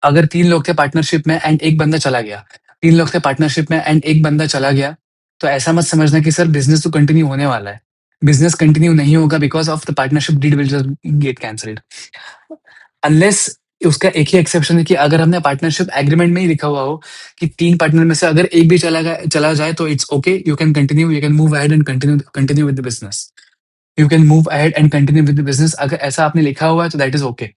अगर तीन लोग थे पार्टनरशिप में एंड एक बंदा चला गया, तीन लोग थे पार्टनरशिप में एंड एक बंदा चला गया, तो ऐसा मत समझना कि सर बिजनेस तो कंटिन्यू होने वाला है। बिजनेस कंटिन्यू नहीं होगा because of the partnership deed will just get cancelled, unless उसका एक ही एक्सेप्शन है कि अगर हमने पार्टनरशिप एग्रीमेंट में ही लिखा हुआ हो कि तीन पार्टनर में से अगर एक भी चला जाए तो it's okay, you can continue, you can move ahead and continue with the business. You can move ahead and continue with the business, अगर ऐसा आपने लिखा हुआ है तो that is okay,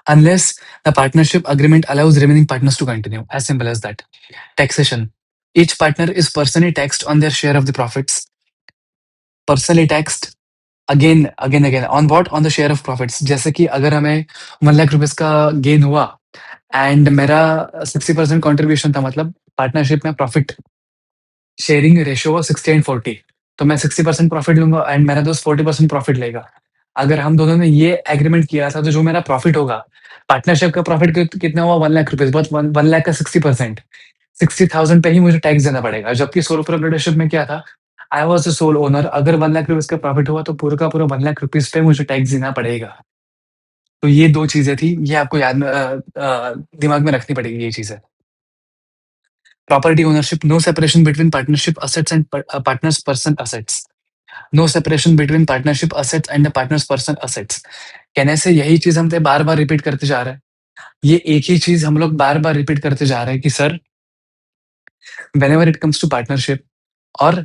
unless the partnership agreement allows remaining partners to continue. As simple as that. Taxation. Each partner is personally taxed on their share of the profits. Personally taxed again on what? On the share of profits. जैसे कि अगर हमें 1 लाख रुपीज का गेन हुआ एंड मेरा 60% कॉन्ट्रीब्यूशन था, मतलब पार्टनरशिप में प्रॉफिट शेयरिंग रेशियो हो 60 एंड 40, तो मैं 60% प्रॉफिट लूँगा एंड मेरा दोस्त 40% प्रॉफिट लेगा। अगर हम दोनों ने ये एग्रीमेंट किया था, तो जो मेरा प्रॉफिट होगा, पार्टनरशिप का प्रॉफिट कितना हुआ, 1 लाख रुपीज़, बट 1 लाख का 60%, 60,000 पे ही मुझे टैक्स देना पड़ेगा। जबकि सोलो प्रोप्राइटरशिप में क्या था, I was the sole owner, अगर 1 लाख रुपीज़ का प्रॉफिट हुआ, तो पूरा का पूरा 1 लाख रुपीज़ पे मुझे टैक्स देना पड़ेगा। तो ये 2 चीज़ें थी, ये आपको दिमाग में रखनी पड़ेगी ये चीज़ें। Property ownership, no separation between partnership assets and partners person assets. No separation between partnership assets and the partners person assets. कहने से यही चीज़ हम बार-बार रिपीट करते जा रहे हैं। ये एक ही चीज़ हम लोग बार-बार रिपीट करते जा रहे हैं कि sir, whenever it comes to partnership और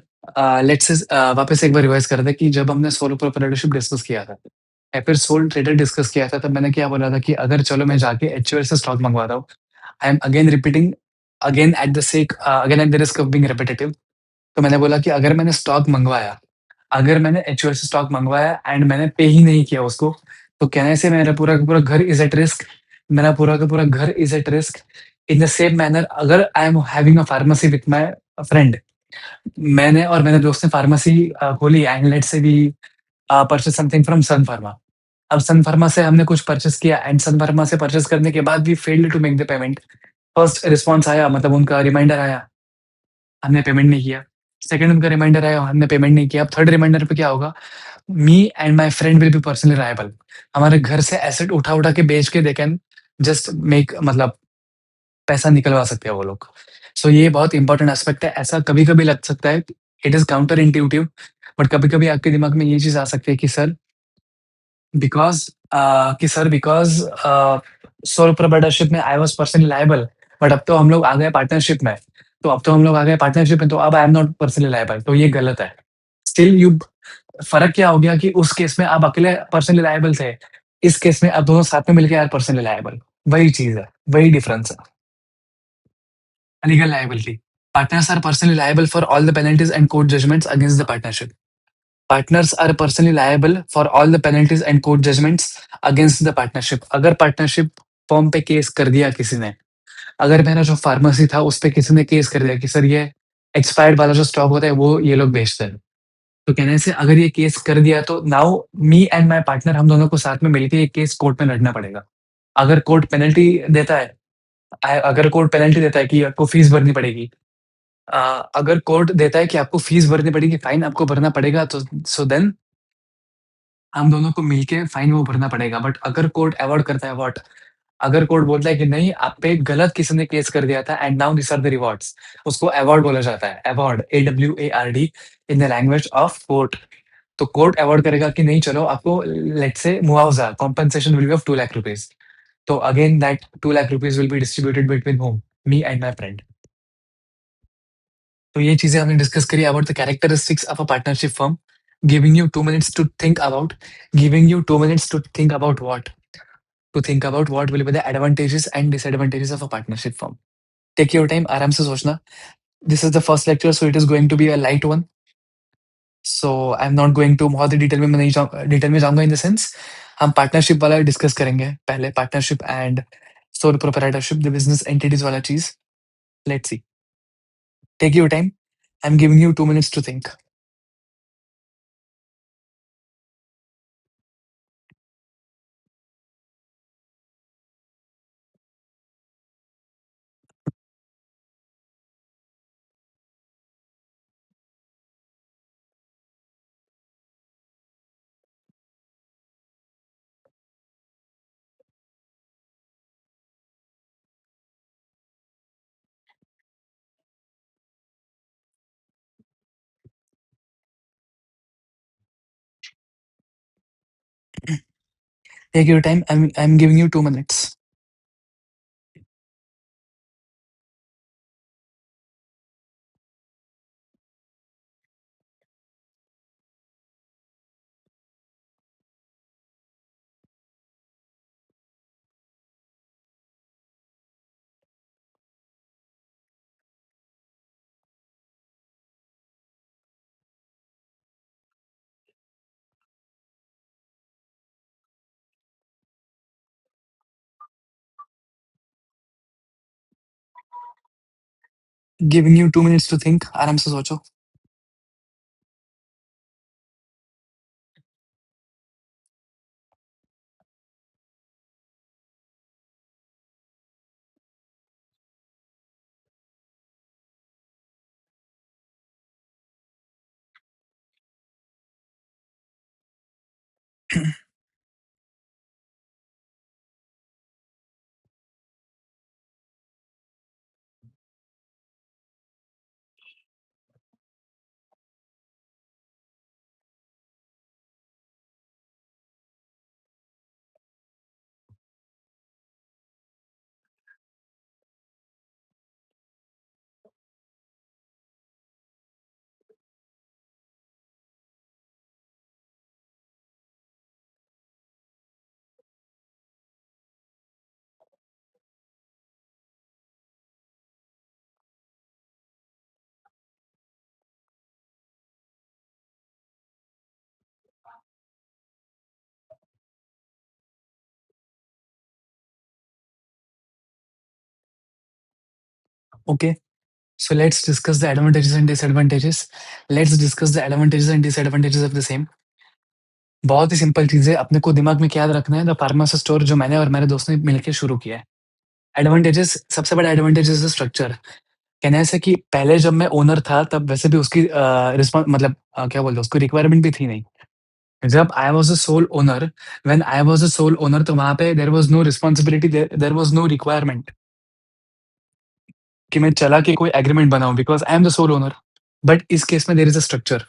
लेट्स से वापस एक बार रिवाइज़ कर दें कि जब हमने सोलो प्रोप्राइटरशिप डिस्कस किया था या फिर सोल ट्रेडर डिस्कस किया था, तब मैंने क्या बोला था कि अगर चलो मैं जाके एचयूएल से स्टॉक मँगवाता हूँ, I am again repeating again at the risk of being repetitive. तो मैंने बोला कि अगर मैंने स्टॉक मँगवाया, अगर मैंने एचयूएल से स्टॉक मँगवाया एंड मैंने पे ही नहीं किया उसको, तो कहने से मेरा पूरा का पूरा घर इज़ एट रिस्क, मेरा पूरा का पूरा घर is at risk. In the same manner, अगर I am having a pharmacy with my friend, मैंने और मेरे दोस्त ने फार्मेसी खोली and let's say we purchase something from Sun Pharma. अब सन फार्मा से हमने कुछ परचेज़ किया एंड सन फार्मा से परचेज़ करने के बाद we failed to make the payment. First response आया, मतलब उनका रिमाइंडर आया, हमने पेमेंट नहीं किया। सेकंड उनका रिमाइंडर आया, हमने पेमेंट नहीं किया। अब थर्ड रिमाइंडर पे क्या होगा? मी and my friend will be personally liable. हमारे घर से एसेट उठा-उठा के बेच के दे कैन जस्ट मेक, मतलब पैसा निकलवा सकते हैं वो लोग। सो ये बहुत इंपॉर्टेंट एस्पेक्ट है। ऐसा कभी-कभी लग सकता है, it is counter intuitive, but कभी-कभी आपके दिमाग में ये चीज़ आ सकती है कि सर, बिकॉज़ सोल प्रोप्राइटरशिप में I was personally liable, but अब तो हम लोग आ गए पार्टनरशिप में। तो अब तो हम लोग आ गए पार्टनरशिप में, तो अब आई एम नॉट पर्सनली लायबल, तो ये गलत है। स्टिल यू फ़र्क क्या हो गया कि उस केस में आप अकेले पर्सनली लायबल थे। इस केस में आप दोनों साथ में मिलके आर पर्सनली लायबल। वही चीज़ है, वही डिफरेंस है। Legal liability, partners are personally liable for all the penalties and court judgments against the partnership. Partners are personally liable for all the penalties and court judgments against the partnership. अगर पार्टनरशिप फर्म पे केस कर दिया किसी ने, अगर मेरा जो फार्मेसी था उस पे किसी ने केस कर दिया कि सर, ये एक्सपायर्ड वाला जो स्टॉक होता है वो ये लोग बेचते हैं। तो कहने से अगर ये केस कर दिया, तो now me and my partner, हम दोनों को साथ में मिलके ये केस कोर्ट में लड़ना पड़ेगा। अगर कोर्ट पेनल्टी देता है, अगर कोर्ट पेनल्टी देता है कि आपको फीस भरनी पड़ेगी, अ, अगर कोर्ट देता है कि आपको फीस भरनी पड़ेगी, फाइन आपको भरना पड़ेगा, तो सो देन हम दोनों को मिलके फाइन वो भरना पड़ेगा। बट अगर कोर्ट अवॉर्ड करता है व्हाट? अगर कोर्ट बोलता है कि नहीं, आप पे गलत किसी ने केस कर दिया था and now this are the rewards, उसको अवॉर्ड बोला जाता है। Award, AWARD, in the language of court. तो कोर्ट अवॉर्ड करेगा कि नहीं, चलो आपको लेट्स से मुआवजा, compensation will be of 2 lakh rupees. तो again that 2 lakh rupees will be distributed between whom? Me and my friend. तो ये चीज़ें हमने डिस्कस करी about the characteristics of a partnership firm, giving you 2 minutes to think about, giving you 2 minutes to think about what? To think about what will be the advantages and disadvantages of a partnership firm. Take your time, आराम से सोचना। This is the first lecture, so it is going to be a light one. So I am not going to बहुत ही डिटेल में, मैं नहीं डिटेल में जाऊँगा, इन द सेंस हम पार्टनरशिप वाला डिस्कस करेंगे पहले, partnership and sole proprietorship, the business entities वाला चीज़। Let's see. Take your time, I am giving you 2 minutes to think. Take your time, I am giving you 2 minutes. Giving you 2 minutes to think, आराम से सोचो। Okay, so let's discuss the advantages and disadvantages. Let's discuss the advantages and disadvantages of the same. बहुत ही सिंपल चीज़ है, अपने को दिमाग में क्या याद रखना है, द फार्मासा स्टोर जो मैंने और मेरे दोस्त ने मिलके शुरू किया है। एडवांटेजेस, सबसे बड़ा एडवांटेज इज़ द स्ट्रक्चर। कहना ऐसा कि पहले जब मैं ओनर था तब वैसे भी उसकी मतलब क्या बोलते हैं उसको रिक्वायरमेंट भी थी नहीं। जब I was a sole owner, when I was a sole owner तो वहाँ पे there was no responsibility, there there was no requirement कि मैं चला के कोई एग्रीमेंट बनाऊँ because I am the sole owner. But इस केस में there is a structure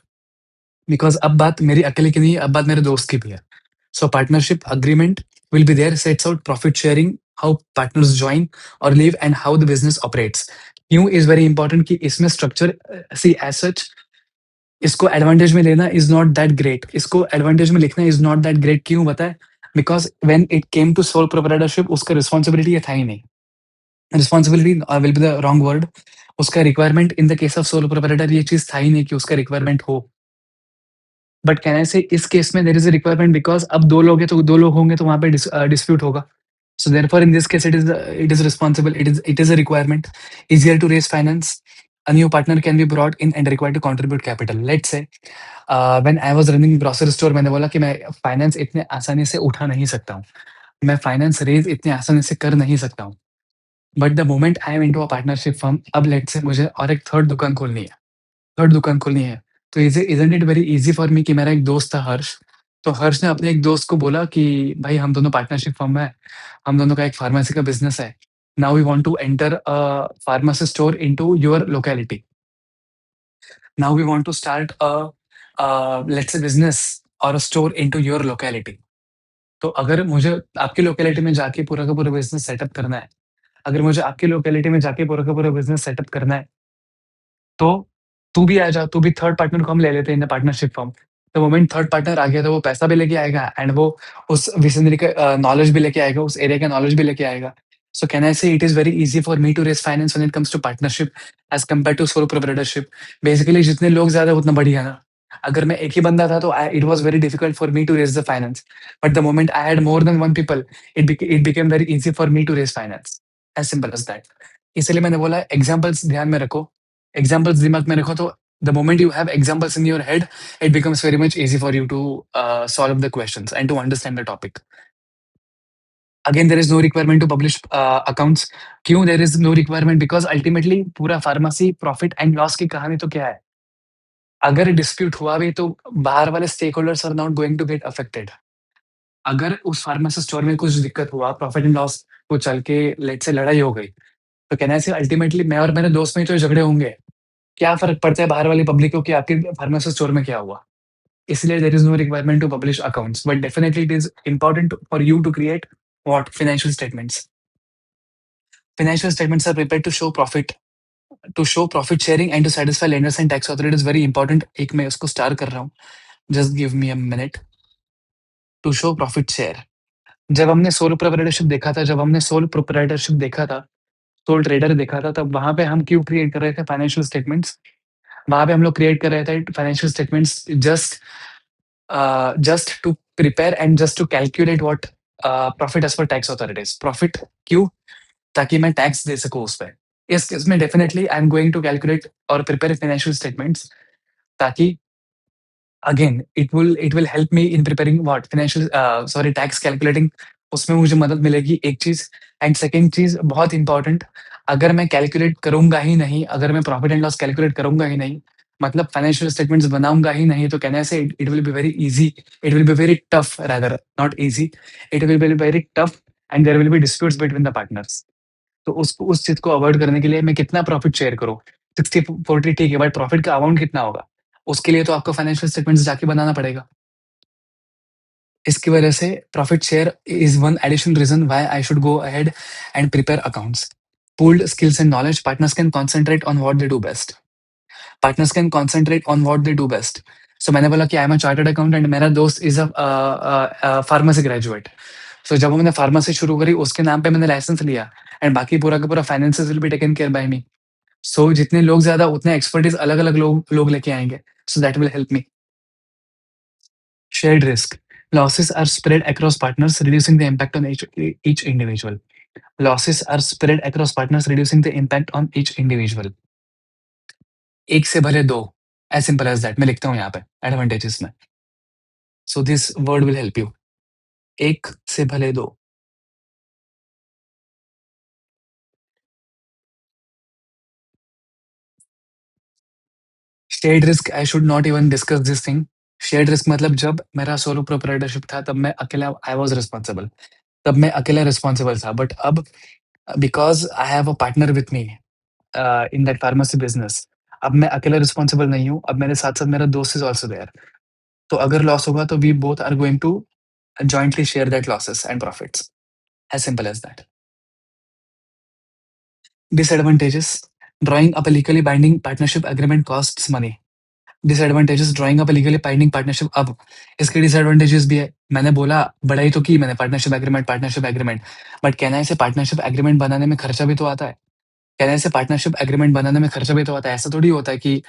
because अब बात मेरी अकेले की नहीं है, अब बात मेरे दोस्त की भी है। So partnership agreement will be there, sets out profit sharing, how partners join or leave and how the business operates. क्यों is very important कि इसमें structure see as such इसको एडवांटेज में लेना is not that great, इसको एडवांटेज में लिखना is not that great। क्यों बताए? Because when it came to sole proprietorship उसका responsibility ये था ही नहीं। Responsibility will be the wrong word। उसका requirement in the case of sole proprietor ये चीज़ था ही नहीं कि उसका requirement हो। बट कैन आई से इस केस में there is a requirement because अब 2 लोग हैं तो 2 लोग होंगे तो वहाँ पे डिस्प्यूट होगा। So therefore, in this case, it is responsible. It is a requirement. Easier to raise finance. A new partner can be brought in and required to contribute capital. Let's say when I was running grocery store, मैंने बोला कि मैं फाइनेंस इतने आसानी से उठा नहीं सकता हूँ। मैं फाइनेंस रेज़ इतनी आसानी से कर नहीं सकता हूँ। But the moment I M into a partnership firm, अब लेट्स से मुझे और एक थर्ड दुकान खोलनी है। तो isn't it very easy for मी कि मेरा एक दोस्त था हर्ष, तो हर्ष ने अपने एक दोस्त को बोला कि भाई हम दोनों पार्टनरशिप फर्म में हैं, हम दोनों का एक फार्मेसी का बिज़नेस है। Now we want to enter a pharmacy store into your locality. Now we want to start let's say business और a store into your locality. तो अगर मुझे आपकी लोकेलिटी में जाके पूरा का पूरा बिज़नेस सेटअप करना है, अगर मुझे आपकी लोकेलिटी में जाके पूरा का पूरा बिज़नेस सेटअप करना है तो तू भी आ जा, तू भी थर्ड पार्टनर को हम ले लेते हैं in the partnership firm. The moment third partner आ गया तो वो पैसा भी लेके आएगा एंड वो उस विसिनरी का नॉलेज भी लेके आएगा, उस एरिया का नॉलेज भी लेके आएगा। सो can I say it is very easy for me to raise finance when it comes to partnership as compared to solo proprietorship. Basically जितने लोग ज़्यादा उतना बढ़िया ना। अगर मैं एक ही बंदा था तो I it was very difficult for me to raise the finance. But the moment I had more than one people, it became very easy for me to raise finance. As simple as that. इसलिए मैंने बोला एग्ज़ाम्पल्स ध्यान में रखो। एग्जाम्पल्स दिमाग में रखो तो the moment you have examples in your head, it becomes very much easy for you to solve the questions and to understand the topic. Again, there is no requirement to publish accounts. क्यों there is no requirement? Because ultimately पूरा फार्मेसी प्रॉफिट एंड लॉस की कहानी तो क्या है? अगर डिस्प्यूट हुआ भी तो बाहर वाले stake holders are not going to get affected. अगर उस फार्मेसी स्टोर में कुछ दिक्कत हुआ, प्रॉफिट एंड लॉस को चल के लेट से लड़ाई हो गई, तो कहना है अल्टीमेटली मैं और मेरे दोस्त में ही तो झगड़े होंगे। क्या फ़र्क पड़ता है बाहर वाली पब्लिक को कि आपके फार्मेसी स्टोर में क्या हुआ? इसलिए there is no requirement to publish accounts, but definitely it is important for you to create what? Financial statements. Financial statements are prepared to show profit sharing and to satisfy lenders and tax authorities. Very important, एक मैं उसको स्टार कर रहा हूँ। Just give me a minute. To show profit share. जब हमने सोल प्रोप्राइटरशिप देखा था, सोल ट्रेडर देखा था, तब वहाँ पे हम क्यों क्रिएट कर रहे थे फाइनेंशियल स्टेटमेंट्स? वहाँ पे हम लोग क्रिएट कर रहे थे financial statements just to prepare and just to calculate what profit as per tax authorities। Profit क्यों? ताकि मैं टैक्स दे सकूँ उस पे। इस केस में definitely I am going to calculate और प्रिपेयर फाइनेंशियल स्टेटमेंट्स, ताकि it will help me in preparing what financial sorry tax calculating, उसमें मुझे मदद मिलेगी एक चीज़। एंड सेकंड चीज़ बहुत इम्पोर्टेंट, अगर मैं कैलकुलेट करूँगा ही नहीं, अगर मैं प्रॉफिट एंड लॉस कैलकुलेट करूँगा ही नहीं, मतलब फाइनेंशियल स्टेटमेंट्स बनाऊँगा ही नहीं, तो कहने से it will be very easy, it will be very tough rather not easy, it will be very tough and there will be disputes between the partners. तो उस चीज़ को अवॉइड करने के लिए मैं कितना प्रॉफिट शेयर करूँ? 60-40 ठीक है, बट प्रॉफिट का अमाउंट कितना होगा? उसके लिए तो आपको फाइनेंशियल स्टेटमेंट्स जाके बनाना पड़ेगा। इसकी वजह से profit share is one additional reason why I should go ahead and prepare accounts. Pooled skills and knowledge, partners can concentrate on what they do best. Partners can concentrate on what they do best. So मैंने बोला कि I am a chartered accountant, मेरा दोस्त इज़ फार्मेसी ग्रेजुएट। सो जब मैंने फार्मेसी शुरू करी, उसके नाम पे मैंने लाइसेंस लिया एंड बाकी पूरा का पूरा finances will be taken care by me. So जितने लोग ज़्यादा उतने एक्सपर्टीज़ अलग-अलग लोग लोग लेके आएँगे। So that will help me. Shared risk. Losses are spread across partners, reducing the impact on each individual. Losses are spread across partners, reducing the impact on each individual. एक से भले दो, as simple as that. मैं लिखता हूँ यहाँ पे advantages में. So this word will help you. एक से भले दो. Shared risk, I should not even discuss this thing. Shared risk मतलब जब मेरा solo proprietorship था, तब मैं अकेला I was responsible. तब मैं अकेला responsible था. But अब because I have a partner with me, in that pharmacy business. अब मैं अकेला रिस्पॉन्सिबल नहीं हूँ, अब मेरे साथ-साथ मेरा दोस्त इज़ आल्सो देयर। तो अगर लॉस होगा तो we both are going to jointly share that losses and profits, as simple as that. Disadvantages, drawing up a legally binding partnership agreement costs money. Disadvantages, drawing up a legally binding partnership, अब इसके डिसएडवांटेजेस भी है। मैंने बोला, बड़ाई तो की मैंने पार्टनरशिप एग्रीमेंट, बट कहना है इसे पार्टनरशिप एग्रीमेंट बनाने में खर्चा भी तो आता है। कहना है इसे पार्टनरशिप एग्रीमेंट बनाने में खर्चा भी तो आता है। ऐसा थोड़ी होता है कि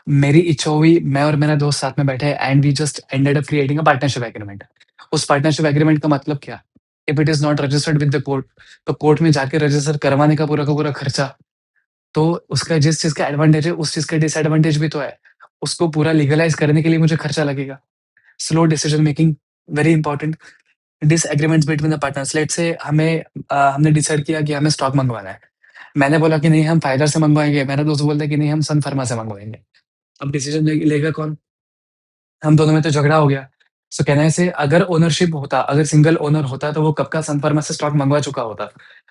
मेरी इच्छा हुई, मैं और मेरा दोस्त साथ में बैठे and we just ended up creating a partnership agreement. उस पार्टनरशिप एग्रीमेंट का मतलब क्या? If it is not registered with the court, तो कोर्ट में जाके रजिस्टर करवाने का पूरा खर्चा। तो उसका जिस चीज़ का एडवांटेज है, उस चीज़ का डिसएडवांटेज भी तो है। उसको पूरा लीगलाइज़ करने के लिए मुझे खर्चा लगेगा। Slow decision making, very important. Disagreements between the partners, let's say हमने डिसाइड किया कि हमें स्टॉक मँगवाना है। मैंने बोला कि नहीं हम फाइज़र से मँगवाएँगे, मेरा दोस्त बोलता है कि नहीं हम सन फार्मा से मँगवाएँगे। अब डिसीजन लेगा कौन? हम दोनों में तो झगड़ा हो गया। सो कहना है से अगर ओनरशिप होता, अगर सिंगल ओनर होता तो वो कब का सन फार्मा से स्टॉक मँगवा चुका होता।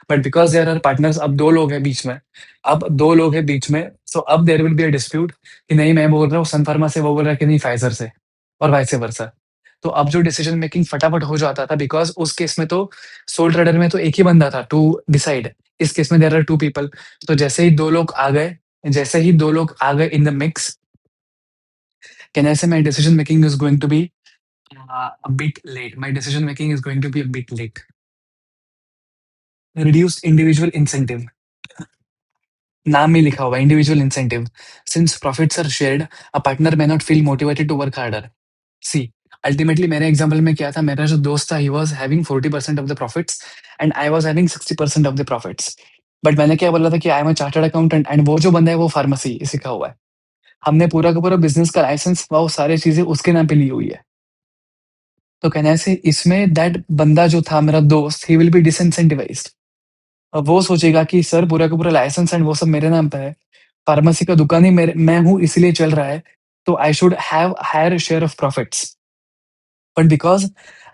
But because there are partners, अब 2 लोग हैं बीच में, अब 2 लोग हैं बीच में, सो अब there will be a dispute कि नहीं मैं बोल रहा हूँ सन फार्मा से, वो बोल रहा है कि नहीं फाइज़र से, और वाइस वर्सा। तो अब जो डिसीजन मेकिंग फटाफट हो जाता था, बिकॉज़ उस केस में तो सोल ट्रेडर में तो एक ही बंदा था टू डिसाइड। इस केस में देयर आर 2 पीपल। तो जैसे ही 2 लोग आ गए इन द मिक्स, कहने से my decision making is going to be a bit late. My decision making is going to be a bit late. Reduced individual incentive. नाम में लिखा हुआ है individual incentive. Since profits are shared, a partner may not feel motivated to work harder. See, ultimately मेरे एग्जाम्पल में क्या था, मेरा जो दोस्त था he was having 40% of the profits and I was having 60% of the profits. But मैंने क्या बोला था कि I am a chartered accountant and वो जो बंदा है वो फार्मेसी सीखा हुआ है। हमने पूरा का पूरा बिज़नेस का लाइसेंस वो सारी चीज़ें उसके नाम पे ली हुई है। तो कहने से इसमें दैट बंदा जो था मेरा दोस्त, ही विल बी डिसिंसेंटिवाइज्ड। अब वो सोचेगा कि सर पूरा का पूरा लाइसेंस एंड वो सब मेरे नाम पे है। फार्मेसी का दुकान ही मेरे मैं हूँ इसीलिए चल रहा है। तो I should have higher share of profits. But because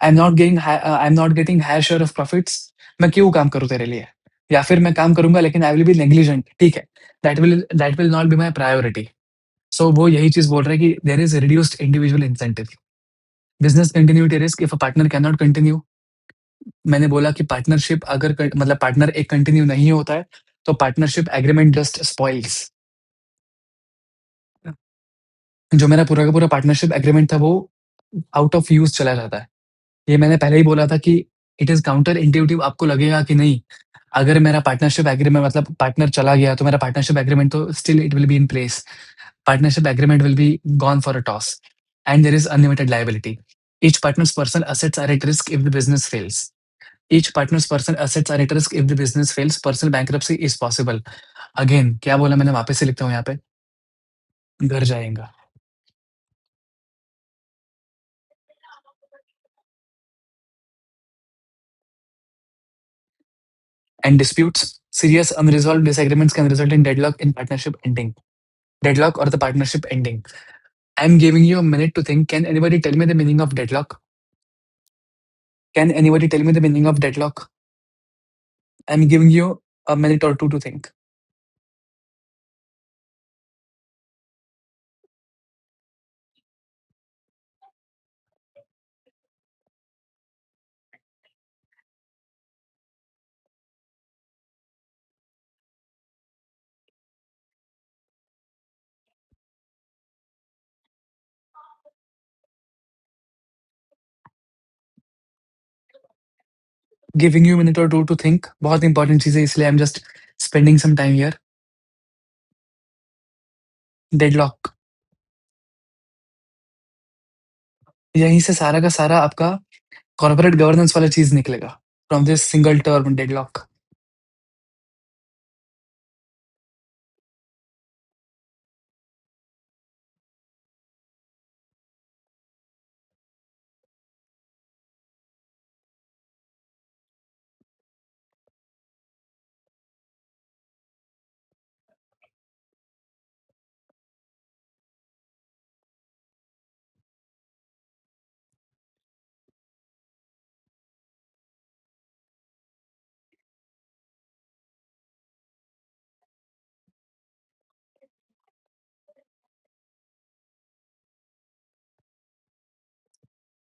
I am not getting higher share of profits, मैं क्यों काम करूँ तेरे लिए? या फिर मैं काम करूँगा लेकिन आई विल बी नेग्लिजेंट, ठीक है। That will not be my priority. So वो यही चीज़ बोल रहा है कि there is reduced individual incentive. Business continuity risk, if a partner can not continue. मैंने बोला कि पार्टनरशिप अगर मतलब पार्टनर एक कंटिन्यू नहीं होता है, तो पार्टनरशिप एग्रीमेंट जस्ट स्पॉइल्स। जो मेरा पूरा का पूरा पार्टनरशिप एग्रीमेंट था, वो आउट ऑफ यूज़ चला जाता है। ये मैंने पहले ही बोला था कि इट इज़ काउंटर इंट्यूटिव, आपको लगेगा कि नहीं, अगर मेरा पार्टनरशिप एग्रीमेंट मतलब पार्टनर चला गया, तो मेरा पार्टनरशिप एग्रीमेंट तो still it will be in place. Partnership agreement will be gone for a toss, and there is unlimited liability. Each partner's personal assets are at risk if the business fails. Each partner's personal assets are at risk if the business fails. Personal bankruptcy is possible. Again क्या बोला मैंने वापस से लिखता हूँ यहाँ पे, घर जाएगा। And disputes, serious unresolved disagreements can result in deadlock in partnership ending, deadlock और the partnership ending. I am giving you a minute to think, can anybody tell me the meaning of deadlock? Can anybody tell me the meaning of deadlock? I am giving you a minute or two to think. Giving you a minute or two to think, बहुत इंपॉर्टेंट चीज़ है, इसलिए I am just spending some time here. Deadlock, यहीं से सारा का सारा आपका कॉर्पोरेट गवर्नेंस वाला चीज़ निकलेगा, from this single term deadlock.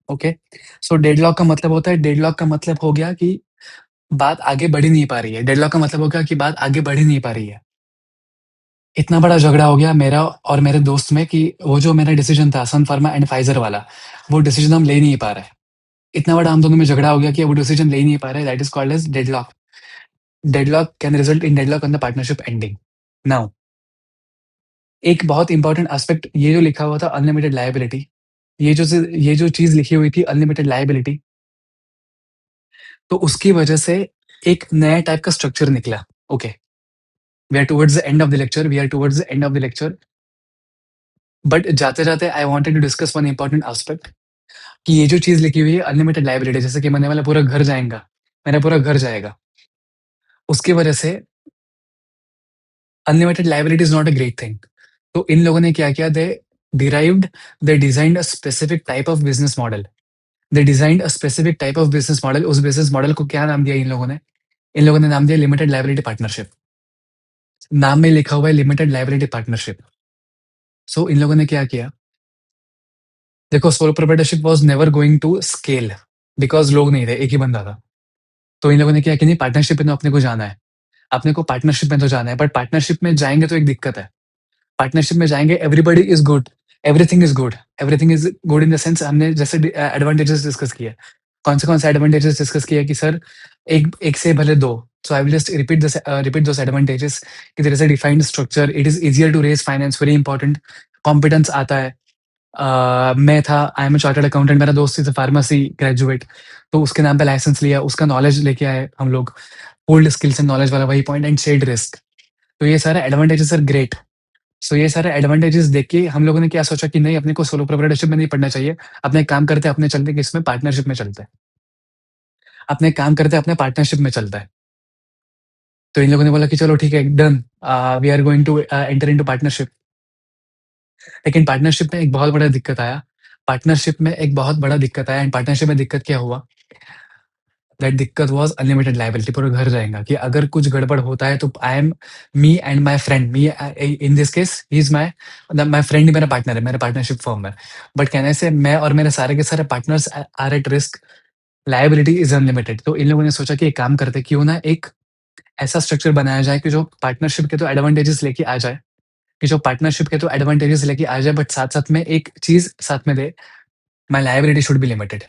Okay, so deadlock का मतलब होता है, डेडलॉक का मतलब हो गया कि बात आगे बढ़ ही नहीं पा रही है। डेडलॉक का मतलब हो गया कि बात आगे बढ़ ही नहीं पा रही है। इतना बड़ा झगड़ा हो गया मेरा और मेरे दोस्त में कि वो जो मेरा डिसीजन था सन फार्मा एंड फाइजर वाला, वो डिसीजन हम ले नहीं पा रहे हैं। इतना बड़ा हम दोनों में झगड़ा हो गया कि वो डिसीजन ले ही नहीं पा रहे, that is called as deadlock. Deadlock can result in deadlock on the partnership ending. Now एक बहुत इंपॉर्टेंट एस्पेक्ट, ये जो लिखा हुआ था अनलिमिटेड लायबिलिटी, ये जो चीज़ लिखी हुई थी अनलिमिटेड लायबिलिटी, तो उसकी वजह से एक नया टाइप का स्ट्रक्चर निकला। Okay, we are towards the end of the lecture, we are towards the end of the lecture. But जाते-जाते I wanted to discuss one important aspect कि ये जो चीज़ लिखी हुई है अनलिमिटेड लायबिलिटी, जैसे कि मैंने बोला पूरा घर जाएगा, मेरा पूरा घर जाएगा। उसकी वजह से unlimited liability is not a great thing. तो इन लोगों ने क्या किया, they designed a specific type of business model. They designed a specific type of business model. उस बिज़नेस मॉडल को क्या नाम दिया इन लोगों ने? इन लोगों ने नाम दिया लिमिटेड लायबिलिटी पार्टनरशिप। नाम में लिखा हुआ है लिमिटेड लायबिलिटी पार्टनरशिप। सो इन लोगों ने क्या किया, देखो solo proprietorship was never going to scale because लोग नहीं थे, एक ही बंदा था। तो इन लोगों ने क्या कि नहीं, पार्टनरशिप में तो अपने को जाना है। अपने को पार्टनरशिप में तो जाना है, बट पार्टनरशिप में जाएँगे तो एक दिक्कत है। पार्टनरशिप में जाएँगे, everybody is good, everything is good. Everything is good in the sense हमने जैसे एडवांटेजेस डिस्कस किए। कौन से एडवांटेजेस डिस्कस किए कि सर एक से भले 2। So I will just repeat those advantages कि there is a defined structure, it is easier to raise finance, very important. Competence आता है। मैं था, I am a chartered accountant, मेरा दोस्त इज़ अ फार्मेसी ग्रेजुएट, तो उसके नाम पे लाइसेंस लिया, उसका नॉलेज लेके आए हम लोग। होल्ड स्किल्स एंड नॉलेज वाला वही पॉइंट एंड शेयर्ड रिस्क। तो ये सारे एडवांटेजेस आर ग्रेट। सो ये सारे एडवांटेजेस देख के हम लोगों ने क्या सोचा कि नहीं, अपने को सोलो प्रोप्राइटरशिप में नहीं पढ़ना चाहिए। अपने एक काम करते हैं, अपने चलते हैं किसमें, पार्टनरशिप में चलते हैं। अपने एक काम करते हैं, अपने पार्टनरशिप में चलता है। तो इन लोगों ने बोला कि चलो ठीक है, done, we are going to enter into partnership. लेकिन पार्टनरशिप में एक बहुत बड़ा दिक्कत आया। पार्टनरशिप में एक बहुत बड़ा दिक्कत आया एंड पार्टनरशिप में दिक्कत क्या हुआ, दैट दिक्कत वाज़ अनलिमिटेड लायबिलिटी, पूरा घर जाएगा कि अगर कुछ गड़बड़ होता है तो I M me and my friend, in this case he is my, मतलब माय फ्रेंड ही मेरा पार्टनर है, मेरे पार्टनरशिप फर्म में। बट कहने से मैं और मेरे सारे के सारे partners are at risk, liability is unlimited. तो इन लोगों ने सोचा कि एक काम करते हैं, क्यों ना एक ऐसा स्ट्रक्चर बनाया जाए कि जो पार्टनरशिप के तो एडवांटेजेस लेके आ जाए, कि जो पार्टनरशिप के तो एडवांटेजेस लेके आ जाए, बट साथ-साथ में एक चीज़ साथ में दे, my liability should be limited.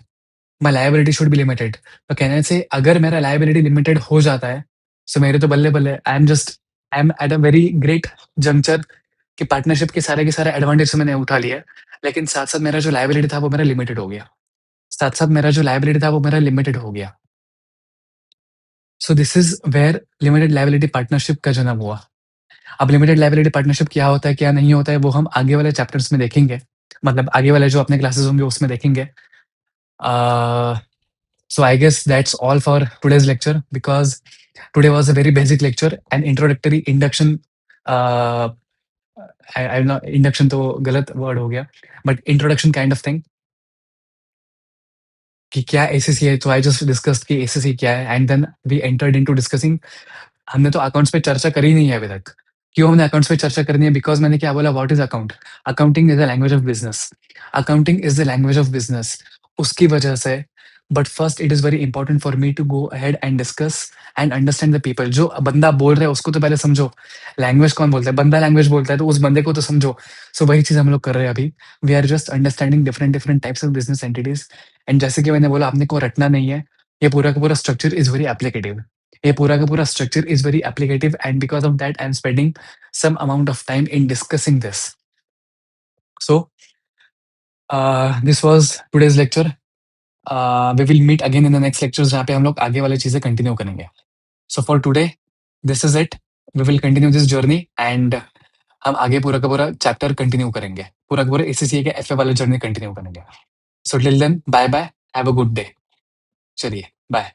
My liability should be limited. तो कहने से अगर मेरा लायबिलिटी लिमिटेड हो जाता है, सो मेरे तो बल्ले-बल्ले, I am at a very great juncture कि पार्टनरशिप के सारे एडवांटेज मैंने उठा लिया है। लेकिन साथ-साथ मेरा जो लायबिलिटी था वो मेरा लिमिटेड हो गया। साथ-साथ मेरा जो लायबिलिटी था वो मेरा लिमिटेड हो गया। So this is where limited liability partnership का जन्म हुआ। अब लिमिटेड लायबिलिटी पार्टनरशिप क्या होता है, क्या नहीं होता है, वो हम आगे वाले चैप्टर्स में देखेंगे। मतलब आगे वाले जो अपने क्लासेस होंगे उसमें देखेंगे। Uh, so I guess that's all for today's lecture because today was a very basic lecture, an introductory induction. Uh, I not induction तो गलत word हो गया, but introduction kind of thing कि क्या एसीसी है। तो आई जस्ट डिस्कस्ड कि एसीसी क्या है and then we entered into discussing. हमने तो अकाउंट्स पे चर्चा करी नहीं है अभी तक। क्यों हमने अकाउंट्स पे चर्चा करनी है? बिकॉज़ मैंने क्या बोला, what is account? Accounting is the language of business. Accounting is the language of business. उसकी वजह से but first it is very important for me to go ahead and discuss and understand the people. जो बंदा बोल रहा है उसको तो पहले समझो। लैंग्वेज कौन बोलता है? बंदा लैंग्वेज बोलता है तो उस बंदे को तो समझो। सो वही चीज़ हम लोग कर रहे हैं अभी। We are just understanding different different types of business entities and जैसे कि मैंने बोला आपने को रटना नहीं है। ये पूरा का पूरा स्ट्रक्चर इज़ वेरी एप्लीकेटिव। ये पूरा का पूरा structure is very applicative and because of that I'm spending some amount of time in discussing this. So this was today's lecture. We will meet again in the next lectures जहाँ पे हम लोग आगे वाली चीजें कंटिन्यू करेंगे। So for today, this is it. We will continue this journey and हम आगे पूरा का पूरा चैप्टर कंटिन्यू करेंगे। पूरा का पूरा एसीसीए के एफए वाले जर्नी कंटिन्यू करेंगे। So till then, bye bye. Have a good day. चलिए, बाय।